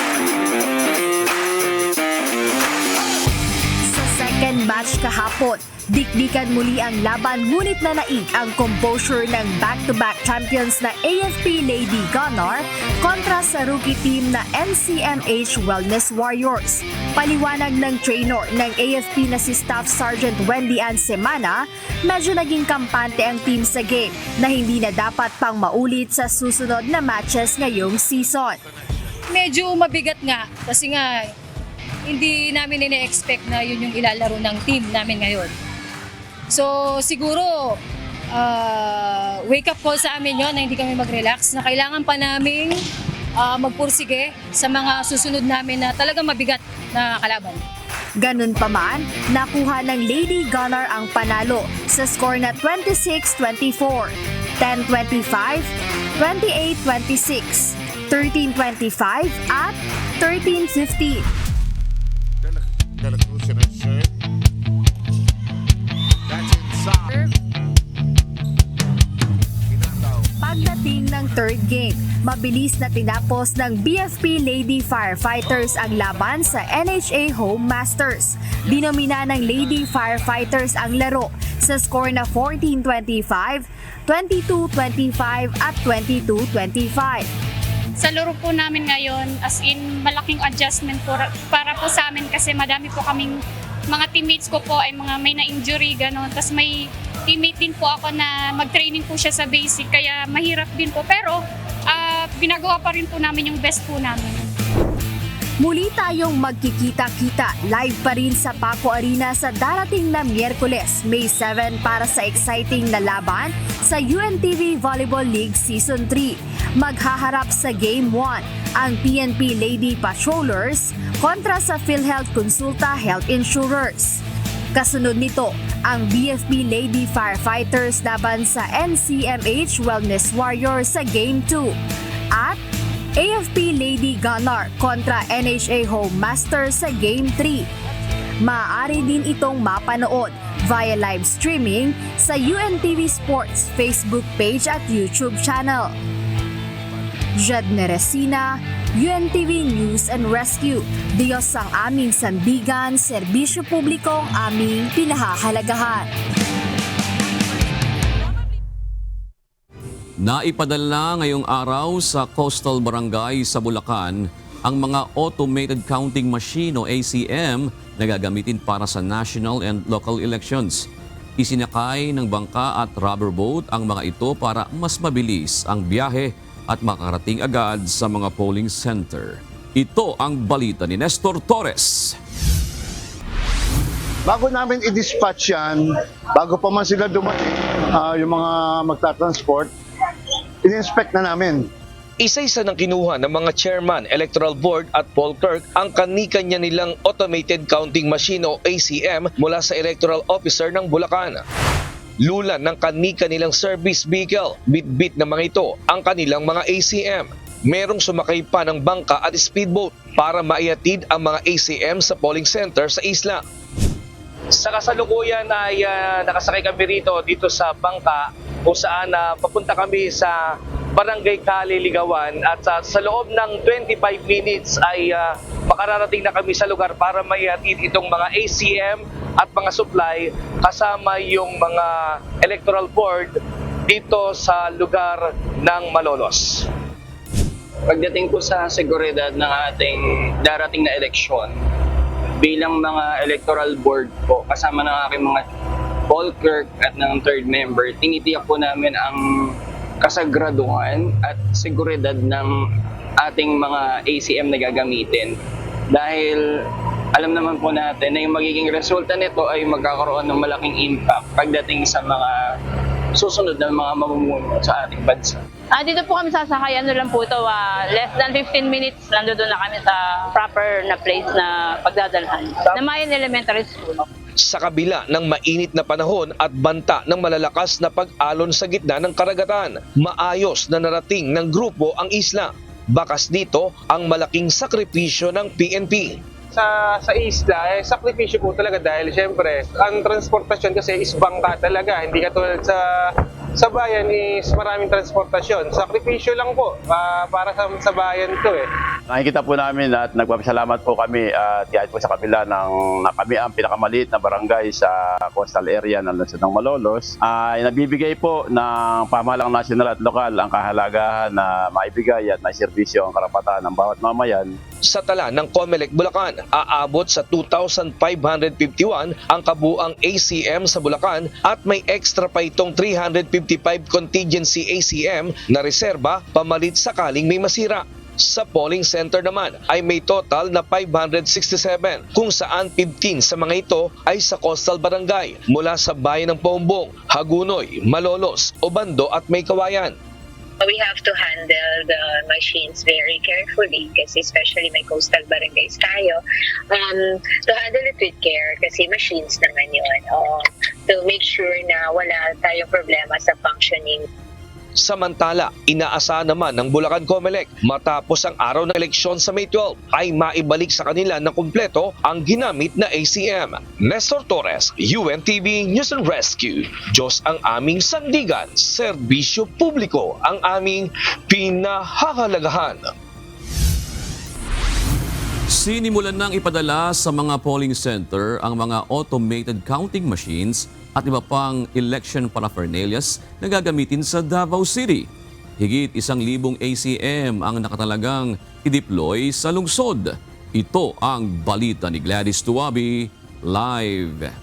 Sa second match kahapon, dikdikan muli ang laban ngunit nanaig ang composure ng back-to-back champions na AFP Lady Gunner kontra sa rookie team na NCMH Wellness Warriors. Paliwanag ng trainer ng AFP na si Staff Sergeant Wendy Ann Semana, medyo naging kampante ang team sa game na hindi na dapat pang maulit sa susunod na matches ngayong season. Medyo mabigat nga kasi nga hindi namin ina-expect na yun yung ilalaro ng team namin ngayon. So siguro, wake up call sa amin yon na hindi kami mag-relax, na kailangan pa naming magpursige sa mga susunod namin na talagang mabigat na kalaban. Ganun pa man, nakuha ng Lady Gunner ang panalo sa score na 26-24, 10-25, 28-26, 13-25 at 13-15. De La Cruz in his serve. That's inside. Pagdating ng third game, mabilis na tinapos ng BFP Lady Firefighters ang laban sa NHA Home Masters. Dinomina ng Lady Firefighters ang laro sa score na 14-25, 22-25 at 22-25. Sa laro po namin ngayon, as in malaking adjustment po para po sa amin kasi madami po kaming mga teammates ko po ay mga may na-injury gano'n. Tapos may teammate din po ako na mag-training po siya sa basic kaya mahirap din po. Pero ginagawa pa rin po namin yung best po namin. Muli tayong magkikita-kita live pa rin sa Paco Arena sa darating na Miyerkules, May 7 para sa exciting na laban sa UNTV Volleyball League Season 3. Maghaharap sa Game 1 ang PNP Lady Patrollers kontra sa PhilHealth Consulta Health Insurers. Kasunod nito, ang BFP Lady Firefighters laban sa NCMH Wellness Warriors sa Game 2. At AFP Lady Gunner kontra NHA Home Masters sa Game 3. Maaari din itong mapanood via live streaming sa UNTV Sports Facebook page at YouTube channel. Jed Neresina, UNTV News and Rescue. Diyos ang aming sandigan, serbisyo publiko ang aming pinahahalagahan. Naipadala ngayong araw sa Coastal Barangay sa Bulacan ang mga automated counting machine o ACM na gagamitin para sa national and local elections. Isinakay ng bangka at rubber boat ang mga ito para mas mabilis ang biyahe at makarating agad sa mga polling center. Ito ang balita ni Nestor Torres. Bago namin i-dispatch yan, bago pa man sila dumating, yung mga magta-transport, in-inspect na namin. Isa-isa ng kinuha ng mga chairman, electoral board at poll clerk ang kani-kanya nilang automated counting machine o ACM mula sa electoral officer ng Bulacan. Lulan ng kani-kanilang service vehicle, bit-bit na mga ito ang kanilang mga ACM. Merong sumakay pa ng bangka at speedboat para maihatid ang mga ACM sa polling center sa isla. Sa kasalukuyan ay nakasakay kami dito sa bangka kung saan papunta kami sa Barangay Kaliligawan at sa loob ng 25 minutes ay makararating na kami sa lugar para maihatid itong mga ACM at mga supply kasama yung mga electoral board dito sa lugar ng Malolos. Pagdating po sa seguridad ng ating darating na eleksyon, bilang mga electoral board po, kasama ng aking mga poll clerk at ng third member, tinitiyak po namin ang kasagraduhan at seguridad ng ating mga ACM na gagamitin. Dahil alam naman po natin na yung magiging resulta nito ay magkakaroon ng malaking impact pagdating sa mga susunod na mga mamumuno sa ating bansa. Dito po kami sasakay, ano lang po ito, less than 15 minutes, nandun na kami sa proper na place na pagdadalhan. Na Mayan Elementary School. Sa kabila ng mainit na panahon at banta ng malalakas na pag-alon sa gitna ng karagatan, maayos na narating ng grupo ang isla. Bakas dito ang malaking sakripisyo ng PNP. Sa isla, sakripisyo po talaga dahil siyempre, ang transportasyon kasi is bangka talaga. Hindi katulad sa bayan is maraming transportasyon. Sakripisyo lang po para sa bayan to eh. Nakikita po namin at nagpapasalamat po kami at kahit po sa kabila na kami ang pinakamaliit na barangay sa coastal area ng Lungsod ng Malolos ay nabibigay po ng pamahalang nasyonal at lokal ang kahalagahan na maibigay at maiserbisyo ang karapatan ng bawat mamayan. Sa tala ng COMELEC Bulacan, aabot sa 2,551 ang kabuang ACM sa Bulacan at may extra pa itong 355 contingency ACM na reserba pamalit sakaling may masira. Sa polling center naman ay may total na 567 kung saan 15 sa mga ito ay sa coastal barangay mula sa bayan ng Paumbong, Hagunoy, Malolos, Obando at May Kawayan. We have to handle the machines very carefully kasi especially may coastal barangays tayo. To handle it with care kasi machines naman yun. To make sure na wala tayong problema sa functioning. Samantala, inaasahan naman ng Bulacan Comelec matapos ang araw ng eleksyon sa May 12 ay maibalik sa kanila ng kumpleto ang ginamit na ACM. Nestor Torres, UNTV News and Rescue. Diyos ang aming sandigan, serbisyo publiko ang aming pinahahalagahan. Sinimulan nang ipadala sa mga polling center ang mga automated counting machines at iba pang election paraphernalias na gagamitin sa Davao City. Higit 1,000 ACM ang nakatalagang i-deploy sa lungsod. Ito ang balita ni Gladys Tuabi, live.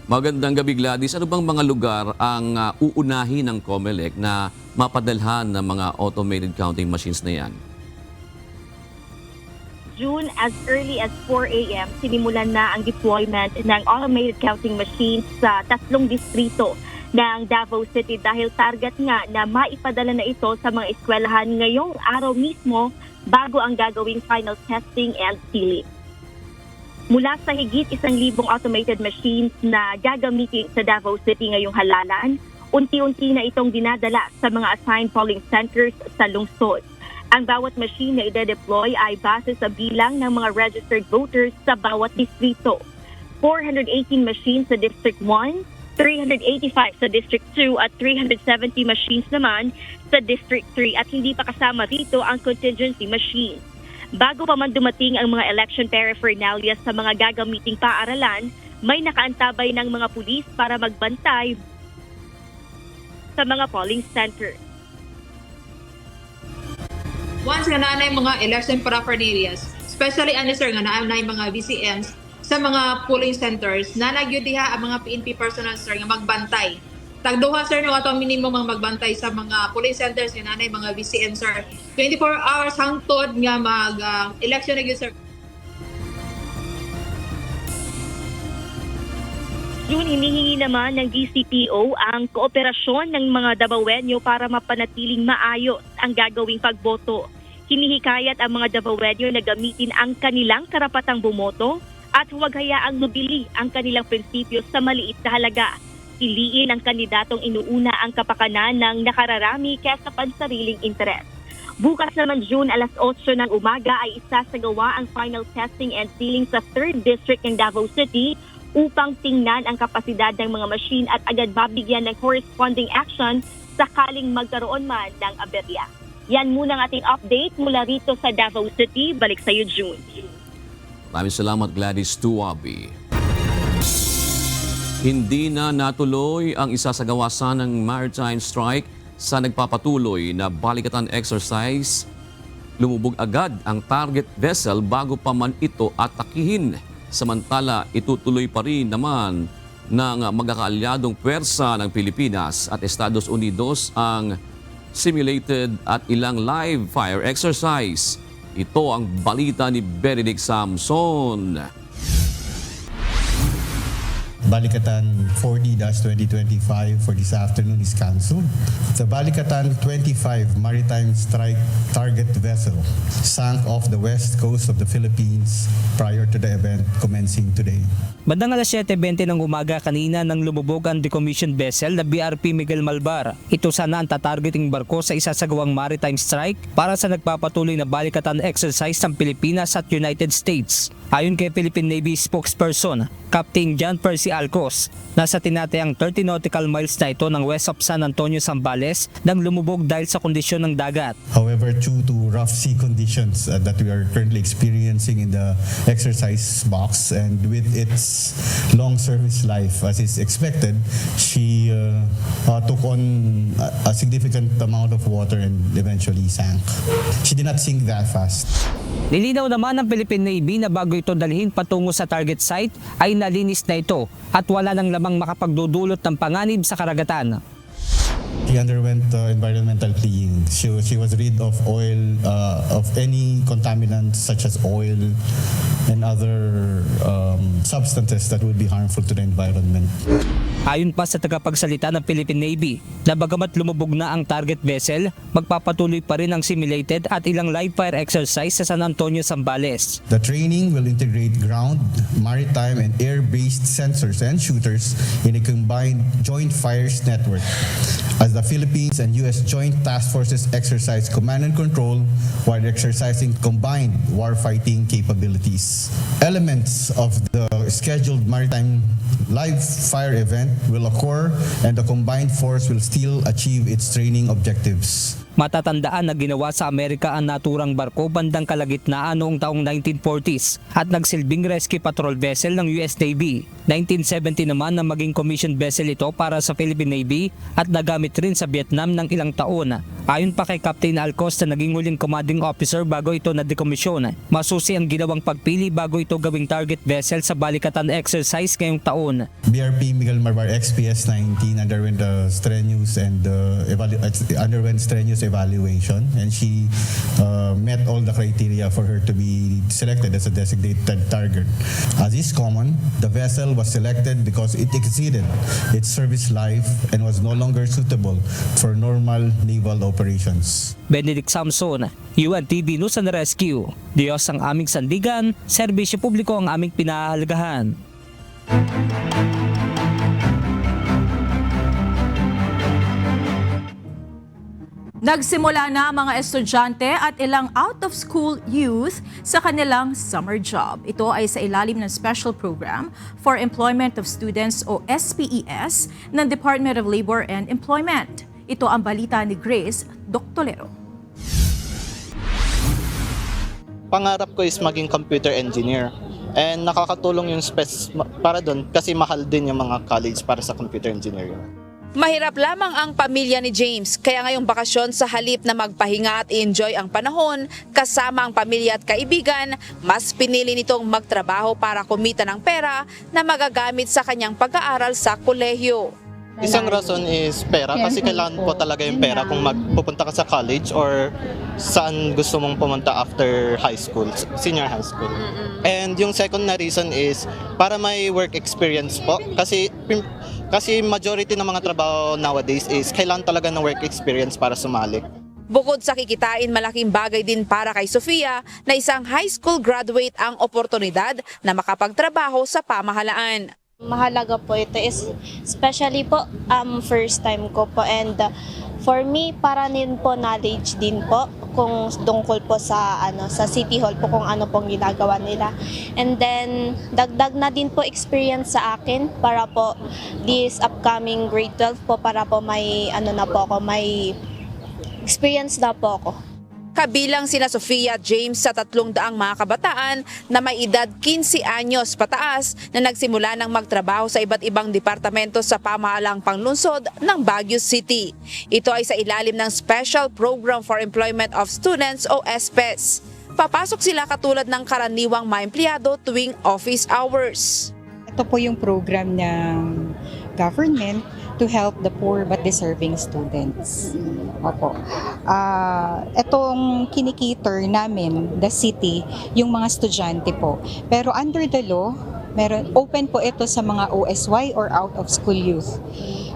Magandang gabi Gladys. Ano bang mga lugar ang uunahin ng Comelec na mapadalhan ng mga automated counting machines na yan? June, as early as 4 a.m., sinimulan na ang deployment ng automated counting machines sa 3 distrito ng Davao City dahil target nga na maipadala na ito sa mga eskwelahan ngayong araw mismo bago ang gagawing final testing and sealing. Mula sa higit 1,000 automated machines na gagamitin sa Davao City ngayong halalan, unti-unti na itong dinadala sa mga assigned polling centers sa lungsod. Ang bawat machine na ide-deploy ay base sa bilang ng mga registered voters sa bawat distrito. 418 machines sa District 1, 385 sa District 2 at 370 machines naman sa District 3 at hindi pa kasama rito ang contingency machines. Bago pa man dumating ang mga election paraphernalia sa mga gagamiting paaralan, may nakaantabay ng mga pulis para magbantay sa mga polling center. Once nga naanay mga election paraphernalias, especially sir nga naanay mga VCMs sa mga polling centers, nanagyud diha ang mga PNP personnel sir nga magbantay. Tagduha sir no ato minimum ang magbantay sa mga polling centers nga naanay mga VCM sir. 24 hours hangtod nga mag-election na gyud sir. June, hinihingi naman ng DCPO ang kooperasyon ng mga Davaoenyo para mapanatiling maayos ang gagawing pagboto. Hinihikayat ang mga Davaoenyo na gamitin ang kanilang karapatang bumoto at huwag hayaang mabili ang kanilang prinsipyo sa maliit na halaga. Piliin ang kandidatong inuuna ang kapakanan ng nakararami kaysa pansariling interes. Bukas naman June, alas 8 ng umaga ay isasagawa ang final testing and sealing sa 3rd District ng Davao City upang tingnan ang kapasidad ng mga machine at agad babigyan ng corresponding action sakaling magkaroon man ng aberya. Yan muna ang ating update mula rito sa Davao City. Balik sa iyo, June. Maraming salamat Gladys Tuabi. Hindi na natuloy ang isasagawa ng maritime strike sa nagpapatuloy na balikatan exercise. Lumubog agad ang target vessel bago pa man ito atakihin. Samantala, itutuloy pa rin naman ng magkakaalyadong pwersa ng Pilipinas at Estados Unidos ang simulated at ilang live fire exercise. Ito ang balita ni Benedict Samson. Balikatan 4D-2025 for this afternoon is cancelled. The Balikatan 25 maritime strike target vessel sank off the west coast of the Philippines prior to the event commencing today. Bandang alas 7:20 ng umaga kanina nang lumubog ang decommissioned vessel na BRP Miguel Malvar. Ito sana ang tatargeting barko sa isasagawang maritime strike para sa nagpapatuloy na balikatan exercise ng Pilipinas at United States. Ayon kay Philippine Navy spokesperson, Captain John Percy Alcos, nasa tinatayang 30 nautical miles na ito ng west of San Antonio, Zambales nang lumubog dahil sa kondisyon ng dagat. However, due to rough sea conditions that we are currently experiencing in the exercise box and with its long service life as is expected, she took on a significant amount of water and eventually sank. She did not sink that fast. Nilinaw naman ng Philippine Navy na bago ito dalhin patungo sa target site ay nalinis na ito at wala nang lamang makapagdudulot ng panganib sa karagatan. She underwent environmental cleaning. She was rid of oil, of any contaminants such as oil and other substances that would be harmful to the environment. Ayon pa sa tagapagsalita ng Philippine Navy, na bagamat lumubog na ang target vessel, magpapatuloy pa rin ang simulated at ilang live fire exercise sa San Antonio, Zambales. The training will integrate ground, maritime, and air-based sensors and shooters in a combined joint fires network as the Philippines and U.S. Joint Task Forces exercise command and control while exercising combined warfighting capabilities. Elements of the scheduled maritime live fire event will occur and the combined force will still achieve its training objectives. Matatandaan na ginawa sa Amerika ang naturang barko bandang kalagitnaan noong taong 1940s at nagsilbing rescue patrol vessel ng US Navy. 1970 naman na maging commissioned vessel ito para sa Philippine Navy at nagamit rin sa Vietnam ng ilang taon. Ayon pa kay Captain Alcos na naging huling commanding officer bago ito na-dekomisyon, masusi ang ginawang pagpili bago ito gawing target vessel sa balikatan exercise ngayong taon. BRP Miguel Malvar XPS-19 underwent strenuous evaluation, and she met all the criteria for her to be selected as a designated target. As is common, the vessel was selected because it exceeded its service life and was no longer suitable for normal naval operations. Benedict Samson, UNTV News and Rescue. Diyos ang aming sandigan, serbisyo publiko ang aming pinahahalagahan. Nagsimula na ang mga estudyante at ilang out-of-school youth sa kanilang summer job. Ito ay sa ilalim ng Special Program for Employment of Students o SPES ng Department of Labor and Employment. Ito ang balita ni Grace Doctolero. Pangarap ko is maging computer engineer. And nakakatulong yung para doon kasi mahal din yung mga college para sa computer engineering. Mahirap lamang ang pamilya ni James, kaya ngayong bakasyon sa halip na magpahinga at i-enjoy ang panahon kasama ang pamilya at kaibigan, mas pinili nitong magtrabaho para kumita ng pera na magagamit sa kanyang pag-aaral sa kolehiyo. Isang rason is pera kasi kailangan po talaga yung pera kung magpupunta ka sa college or saan gusto mong pumunta after high school, senior high school. And yung second na reason is para may work experience po kasi majority ng mga trabaho nowadays is kailangan talaga ng work experience para sumali. Bukod sa kikitain, malaking bagay din para kay Sofia na isang high school graduate ang oportunidad na makapagtrabaho sa pamahalaan. Mahalaga po ito, especially po first time ko po, and for me para din po knowledge din po kung tungkol po sa sa City Hall po kung ano pong ginagawa nila. And then dagdag na din po experience sa akin para po this upcoming grade 12 po para po may may experience na po ako. Kabilang sina Sofia at James sa 300 mga kabataan na may edad 15 anyos pataas na nagsimula ng magtrabaho sa iba't ibang departamento sa pamahalaang panglungsod ng Baguio City. Ito ay sa ilalim ng Special Program for Employment of Students o SPES. Papasok sila katulad ng karaniwang mga empleyado tuwing office hours. Ito po yung program ng government to help the poor but deserving students. Opo. Itong kinikater namin, the city, yung mga estudyante po. Pero under the law, open po ito sa mga OSY or out-of-school youth.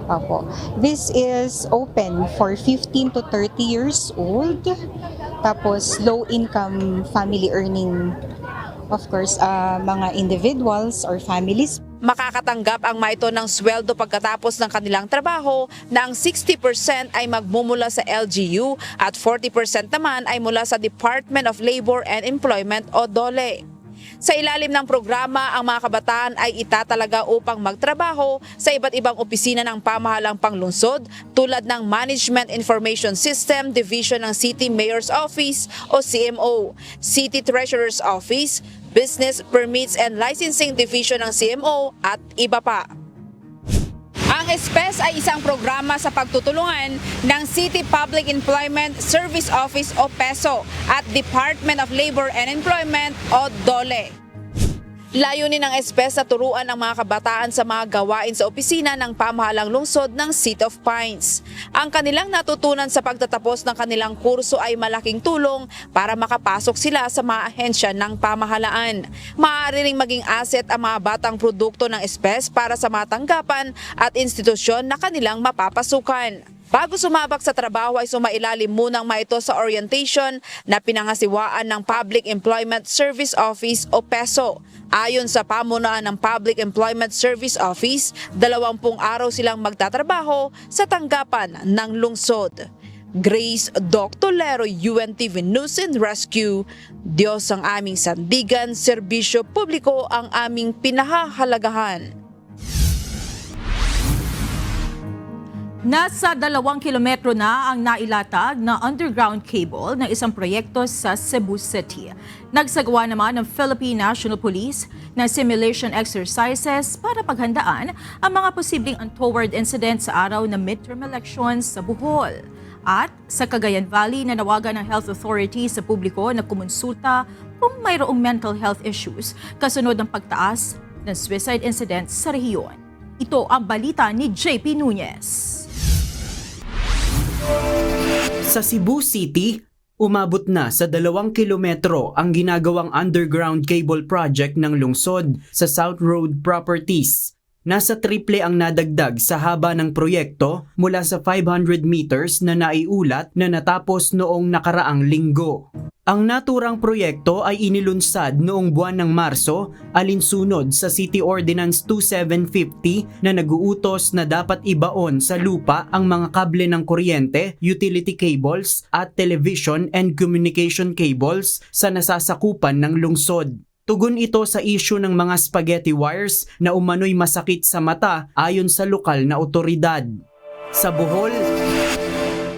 Opo. This is open for 15 to 30 years old. Tapos low-income family earning, of course, mga individuals or families. Makakatanggap ang mga ito ng sweldo pagkatapos ng kanilang trabaho na ang 60% ay magmumula sa LGU at 40% naman ay mula sa Department of Labor and Employment o DOLE. Sa ilalim ng programa, ang mga kabataan ay itatalaga upang magtrabaho sa iba't ibang opisina ng pamahalang panglungsod tulad ng Management Information System Division ng City Mayor's Office o CMO, City Treasurer's Office, Business Permits and Licensing Division ng CMO at iba pa. Ang SPES ay isang programa sa pagtutulungan ng City Public Employment Service Office o PESO at Department of Labor and Employment o DOLE. Layunin ng ESPES na turuan ang mga kabataan sa mga gawain sa opisina ng pamahalang lungsod ng City of Pines. Ang kanilang natutunan sa pagtatapos ng kanilang kurso ay malaking tulong para makapasok sila sa mga ahensya ng pamahalaan. Maaari ring maging asset ang mga batang produkto ng ESPES para sa mga tanggapan at institusyon na kanilang mapapasukan. Bago sumabak sa trabaho ay sumailalim munang ito sa orientation na pinangasiwaan ng Public Employment Service Office o PESO. Ayon sa pamunuan ng Public Employment Service Office, 20 araw silang magtatrabaho sa tanggapan ng lungsod. Grace Doctolero, UNTV News and Rescue. Diyos ang aming sandigan, serbisyo publiko ang aming pinahahalagahan. Nasa 2 kilometro na ang nailatag na underground cable ng isang proyekto sa Cebu City. Nagsagawa naman ng Philippine National Police ng simulation exercises para paghandaan ang mga posibleng untoward incidents sa araw ng midterm elections sa Bohol. At sa Cagayan Valley, nanawagan ng health authority sa publiko na kumonsulta kung mayroong mental health issues kasunod ng pagtaas ng suicide incidents sa rehiyon. Ito ang balita ni JP Nunez. Sa Cebu City, umabot na sa 2 kilometro ang ginagawang underground cable project ng lungsod sa South Road Properties. Nasa triple ang nadagdag sa haba ng proyekto mula sa 500 meters na naiulat na natapos noong nakaraang linggo. Ang naturang proyekto ay inilunsad noong buwan ng Marso alinsunod sa City Ordinance 2750 na naguutos na dapat ibaon sa lupa ang mga kable ng kuryente, utility cables at television and communication cables sa nasasakupan ng lungsod. Tugon ito sa issue ng mga spaghetti wires na umano'y masakit sa mata ayon sa lokal na otoridad. Sa Bohol,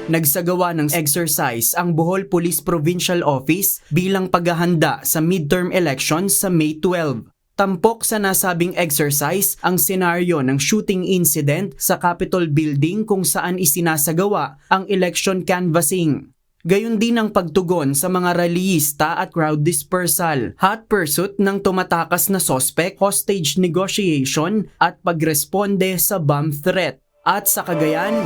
nagsagawa ng exercise ang Bohol Police Provincial Office bilang paghahanda sa midterm elections sa May 12. Tampok sa nasabing exercise ang senaryo ng shooting incident sa Capitol Building kung saan isinasagawa ang election canvassing. Gayon din ang pagtugon sa mga rallyista at crowd dispersal, hot pursuit ng tumatakas na suspect, hostage negotiation at pagresponde sa bomb threat. At sa Cagayan,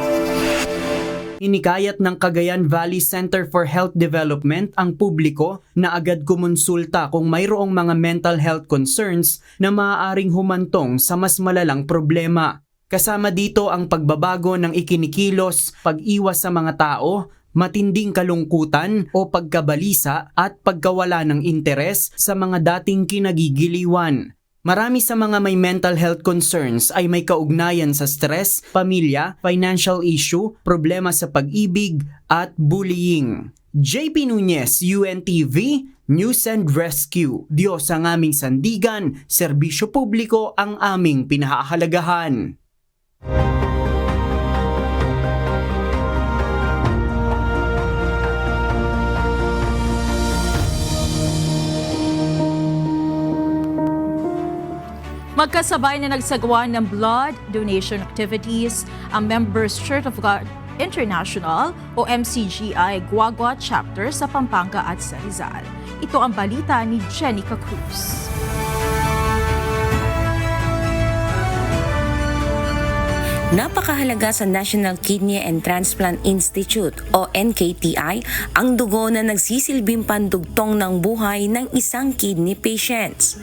inikayat ng Cagayan Valley Center for Health Development ang publiko na agad kumonsulta kung mayroong mga mental health concerns na maaaring humantong sa mas malalang problema. Kasama dito ang pagbabago ng ikinikilos, pag-iwas sa mga tao, matinding kalungkutan o pagkabalisa at pagkawala ng interes sa mga dating kinagigiliwan. Marami sa mga may mental health concerns ay may kaugnayan sa stress, pamilya, financial issue, problema sa pag-ibig at bullying. JP Nunez, UNTV, News and Rescue. Diyos ang aming sandigan, serbisyo publiko ang aming pinahahalagahan. Magkasabay na nagsagawa ng blood donation activities ang Members Church of God International o MCGI Guagua Chapter sa Pampanga at sa Rizal. Ito ang balita ni Jenica Cruz. Napakahalaga sa National Kidney and Transplant Institute o NKTI ang dugo na nagsisilbing pandugtong ng buhay ng isang kidney patients.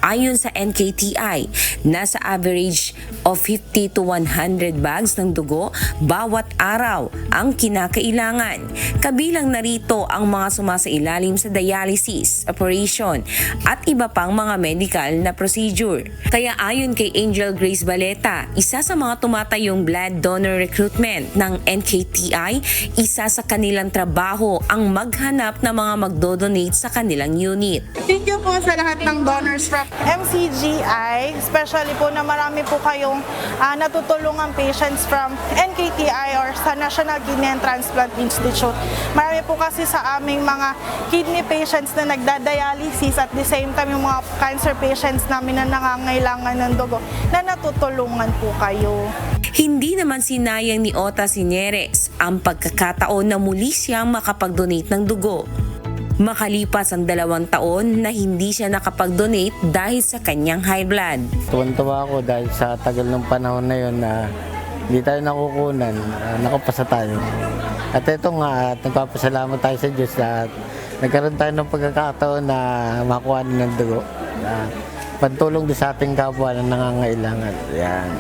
Ayon sa NKTI, nasa average of 50 to 100 bags ng dugo bawat araw ang kinakailangan. Kabilang narito ang mga sumasailalim sa dialysis, operation at iba pang mga medical na procedure. Kaya ayon kay Angel Grace Baleta, isa sa mga tumatayong blood donor recruitment ng NKTI, isa sa kanilang trabaho ang maghanap ng mga magdodonate sa kanilang unit. Thank you po sa lahat ng donors from MCGI, especially po na marami po kayong natutulungan patients from NKTI or sa National Kidney and Transplant Institute. Marami po kasi sa aming mga kidney patients na nagdadialysis at the same time yung mga cancer patients namin na nangangailangan ng dugo na natutulungan po kayo. Hindi naman sinayang ni Ota Sineres ang pagkakataon na muli siyang makapag-donate ng dugo. Makalipas ang 2 taon na hindi siya nakapag-donate dahil sa kanyang high blood. Tuwan-tuwa ako dahil sa tagal ng panahon na yun na hindi tayo nakukunan, nakapasa tayo. At ito nga, nagpapasalamat tayo sa Diyos at nagkaroon tayo ng pagkakataon na makuha ng dugo. Pantulong din sa ating kapwa na nangangailangan. Yan.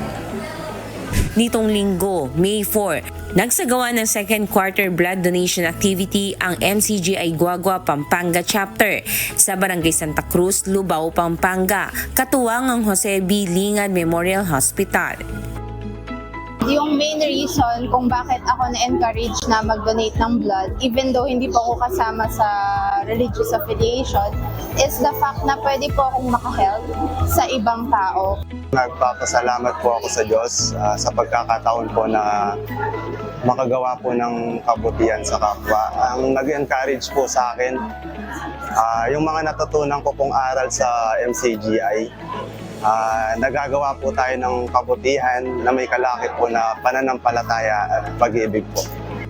Nitong linggo, May 4, nagsagawa ng second quarter blood donation activity ang MCGI Guagua Pampanga Chapter sa Barangay Santa Cruz, Lubao, Pampanga, katuwang ang Jose B. Lingad Memorial Hospital. Yung main reason kung bakit ako na-encourage na mag-donate ng blood, even though hindi po ako kasama sa religious affiliation, is the fact na pwede po akong makahelp sa ibang tao. Nagpapasalamat po ako sa Diyos sa pagkakataon po na makagawa po ng kabutihan sa kapwa. Ang nag-encourage po sa akin, yung mga natutunan ko pong aral sa MCGI, nagagawa po tayo ng kabutihan na may kalakip po na pananampalataya at pag-ibig po.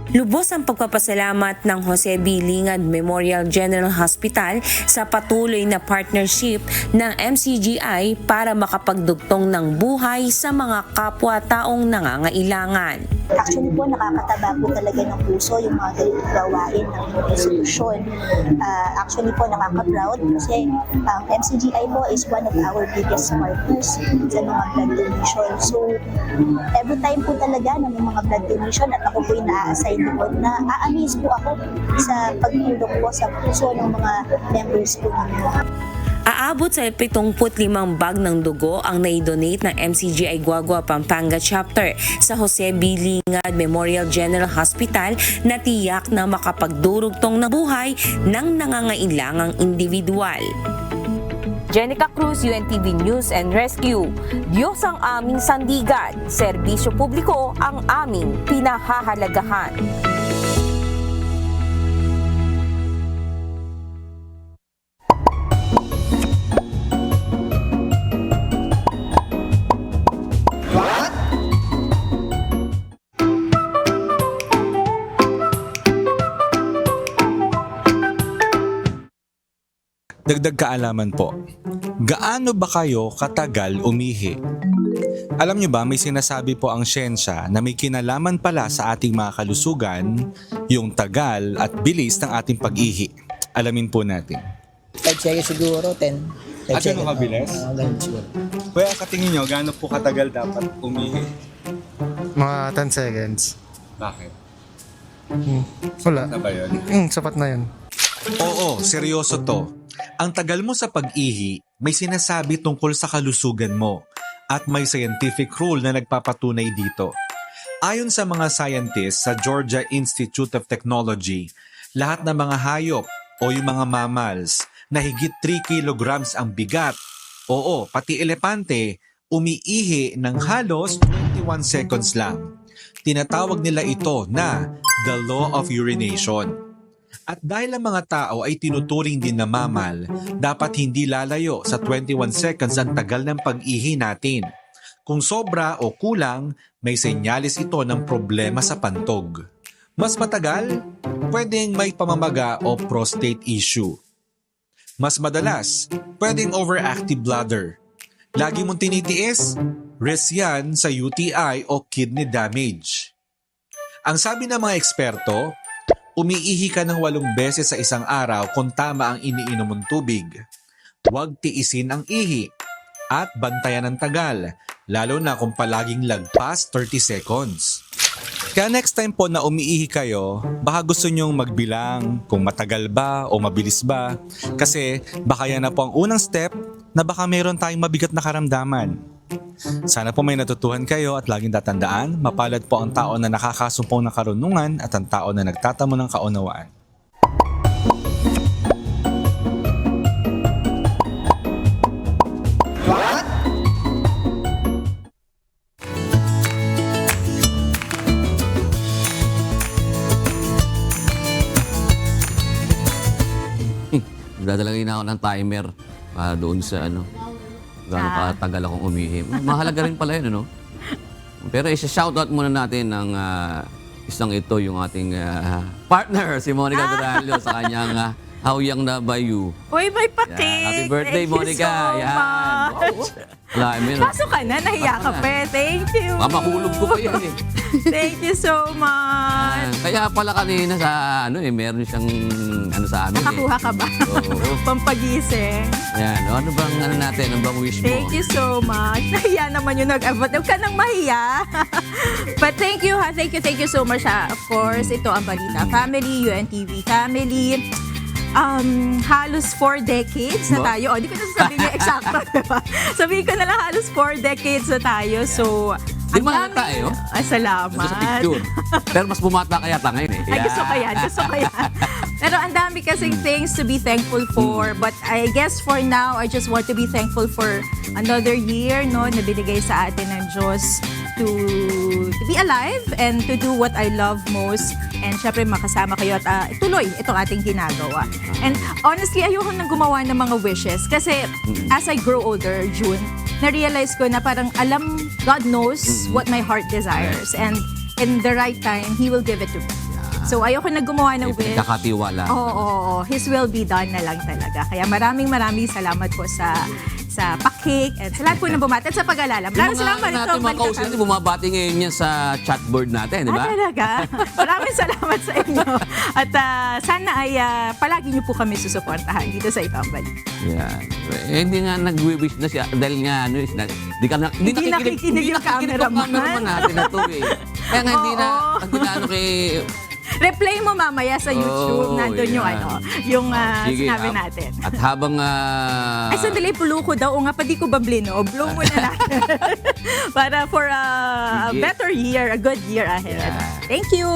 Lubos ang pagpapasalamat ng Jose B. Lingad Memorial General Hospital sa patuloy na partnership ng MCGI para makapagdugtong ng buhay sa mga kapwa-taong nangangailangan. Actually po, nakakataba po talaga ng puso yung mga gawain ng institusyon. Actually po, nakaka-proud kasi ang MCGI po is one of our biggest partners sa mga blood donation. So, every time po talaga na may mga blood donation at ako po yung na-assign doon, na a-amaze po ako sa pagtulong po sa puso ng mga members po ninyo. Aabot sa 75 bag ng dugo ang naidonate ng MCGI Guagua Pampanga Chapter sa Jose B. Lingad Memorial General Hospital na tiyak na makapagdurugtong na buhay ng nangangailangang individual. Jenica Cruz, UNTV News and Rescue. Diyos ang aming sandigan, serbisyo publiko ang aming pinahahalagahan. Dagdag kaalaman po, gaano ba kayo katagal umihi? Alam nyo ba, may sinasabi po ang siyensya na may kinalaman pala sa ating mga kalusugan yung tagal at bilis ng ating pag-ihi. Alamin po natin. 5 seconds siguro, 10. At ano kabilis? Ganun siguro. Kuya, katingin nyo, gaano po katagal dapat umihi? Mga 10 seconds. Bakit? Wala. Na ba yun? Sapat na yun. Oo, seryoso to. Ang tagal mo sa pag-ihi, may sinasabi tungkol sa kalusugan mo at may scientific rule na nagpapatunay dito. Ayon sa mga scientists sa Georgia Institute of Technology, lahat ng mga hayop o yung mga mammals na higit 3 kilograms ang bigat, oo, pati elepante, umiihi ng halos 21 seconds lang. Tinatawag nila ito na the law of urination. At dahil ang mga tao ay tinuturing din na mammal, dapat hindi lalayo sa 21 seconds ang tagal ng pag-ihi natin. Kung sobra o kulang, may senyalis ito ng problema sa pantog. Mas matagal, pwedeng may pamamaga o prostate issue. Mas madalas, pwedeng overactive bladder. Lagi mong tinitiis, risk yan sa UTI o kidney damage. Ang sabi ng mga eksperto, umiihi ka ng 8 beses sa isang araw kung tama ang iniinom mong tubig. Huwag tiisin ang ihi at bantayan ng tagal, lalo na kung palaging lagpas 30 seconds. Kaya next time po na umiihi kayo, baka gusto nyong magbilang kung matagal ba o mabilis ba, kasi baka yan na po ang unang step na baka meron tayong mabigat na karamdaman. Sana po may natutuhan kayo at laging tatandaan, mapalad po ang tao na nakakasumpong ng karunungan at ang tao na nagtatamo ng kaunawaan. Dadalagin na ako ng timer doon sa gano'ng katagal akong umihi. Mahalaga rin pala yun, ano? Pero isa-shoutout muna natin ng isang ito, yung ating partner, si Monica Duralio, sa kanyang How young na ba you? Uy, may paki. Yan. Happy birthday, Thank you Monica. so Yan. much. Wala, Pasok ka na, nahiya ka pa. Thank you. Mamahulog ko pa yan eh. Thank you so much. Kaya pala kanina sa meron siyang sa amin Nakakuha ka ba? Oo. Pampagising. Yan. Ano bang natin? Ano bang wish mo? Thank you so much. Nahiya naman yung nag-abot. Huwag ka nang mahiya. But thank you ha. Thank you so much ha. Of course, ito ang Balita Family, UNTV Family. Halos 4 decades na tayo. Hindi ko na sasabihin yung eksakto. Diba? Sabihin ko na lang halos 4 decades na tayo. So, Di ba tayo? Ay, salamat. Sa picture. Pero mas bumata kaya ta ngayon eh. Ay, gusto ko yan. Pero ang dami kasing things to be thankful for. But I guess for now, I just want to be thankful for another year, no, na binigay sa atin ng Diyos to be alive and to do what I love most. And syempre makasama kayo at tuloy itong ating ginagawa. And honestly, ayoko nang gumawa ng mga wishes. Kasi as I grow older, June, na-realize ko na parang God knows what my heart desires. And in the right time, He will give it to me. So ayoko na gumawa ng wish. Kakatiwala. Oo. His will be done na lang talaga. Kaya maraming salamat po sa pakik and sa lahat po ng bumati at sa pag-alala. Maraming salamat. Natin mga kausap, bumabati ngayon yan sa chatboard natin, di ba? Talaga. Maraming salamat sa inyo. At sana ay palagi niyo po kami susuportahan dito sa Ibang Balita. Yan. Hindi nga nag-wish na siya dahil nga hindi nakikinig yung cameraman natin na to eh. Kaya nga hindi na kay replay mo mamaya sa YouTube. Nandun yung sige, sinabi natin. At habang ay, sandali, pulo ko daw. O nga, pati ko ba blino? Blow mo na lang. Para for a better year, a good year ahead. Yeah. Thank you.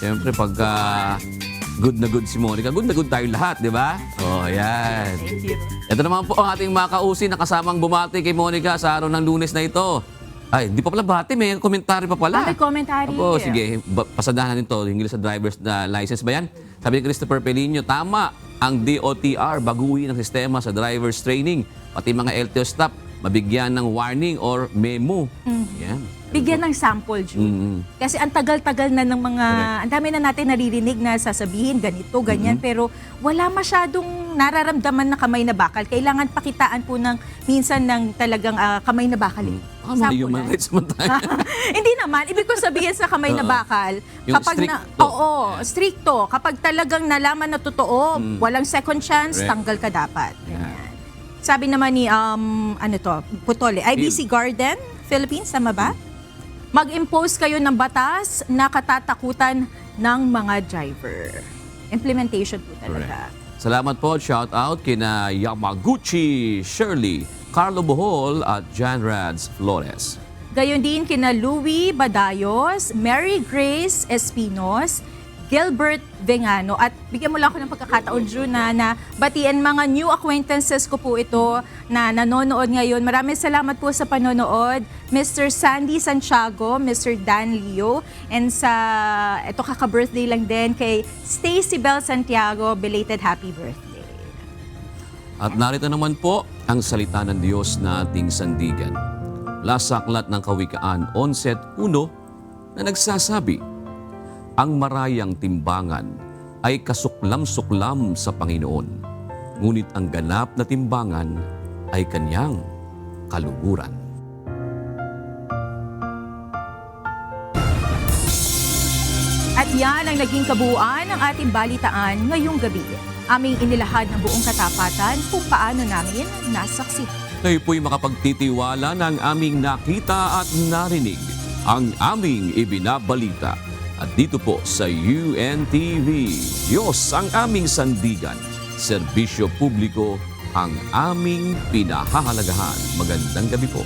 Siyempre, pagka good na good si Monica, good na good tayo lahat, di ba? Yan. Thank you. Ito naman po ang ating mga kausin na kasamang bumati kay Monica sa araw ng Lunes na ito. Ay, di pa pala bati, may komentary pa pala. May komentary. Sige, pasadahan natin ito, hinggil sa driver's license ba yan? Sabi ni Christopher Pelino, tama ang DOTR, baguhin ang sistema sa driver's training. Pati mga LTO staff, mabigyan ng warning or memo. Yan. Bigyan ng sample, June. Kasi ang tagal-tagal na ng mga, ang dami na natin naririnig na sasabihin, ganito, ganyan, pero wala masyadong nararamdaman na kamay na bakal. Kailangan pakitaan po ng minsan ng talagang kamay na bakal. Human rights mo tayo. Hindi naman. Ibig ko sabihin sa kamay na bakal, yung kapag stricto. Kapag talagang nalaman na totoo, walang second chance, tanggal ka dapat. Sabi naman ni, Putole, IBC Garden, Philippines, tama ba? Mag-impose kayo ng batas na katatakutan ng mga driver. Implementation po talaga. Salamat po. Shout out kina Yamaguchi Shirley, Carlo Bohol at Jan Rads Flores. Gayon din kina Louie Badayos, Mary Grace Espinos, Gilbert Vengano. At bigyan mo lang ako ng pagkakataon, June, na batiin mga new acquaintances ko po ito na nanonood ngayon. Maraming salamat po sa panonood. Mr. Sandy Santiago, Mr. Dan Leo, and ito kaka-birthday lang din kay Stacy Bell Santiago, belated happy birthday. At narito naman po ang salita ng Diyos na ating sandigan. Mula sa aklat ng Kawikaan 11:1 na nagsasabi, ang marayang timbangan ay kasuklam-suklam sa Panginoon, ngunit ang ganap na timbangan ay kanyang kaluguran. At yan ang naging kabuuan ng ating balitaan ngayong gabi. Aming inilahad ng buong katapatan kung paano namin nasaksihan. Kayo po'y makapagtitiwala ng aming nakita at narinig, ang aming ibinabalita. At dito po sa UNTV, Diyos ang aming sandigan, serbisyo publiko ang aming pinahahalagahan. Magandang gabi po.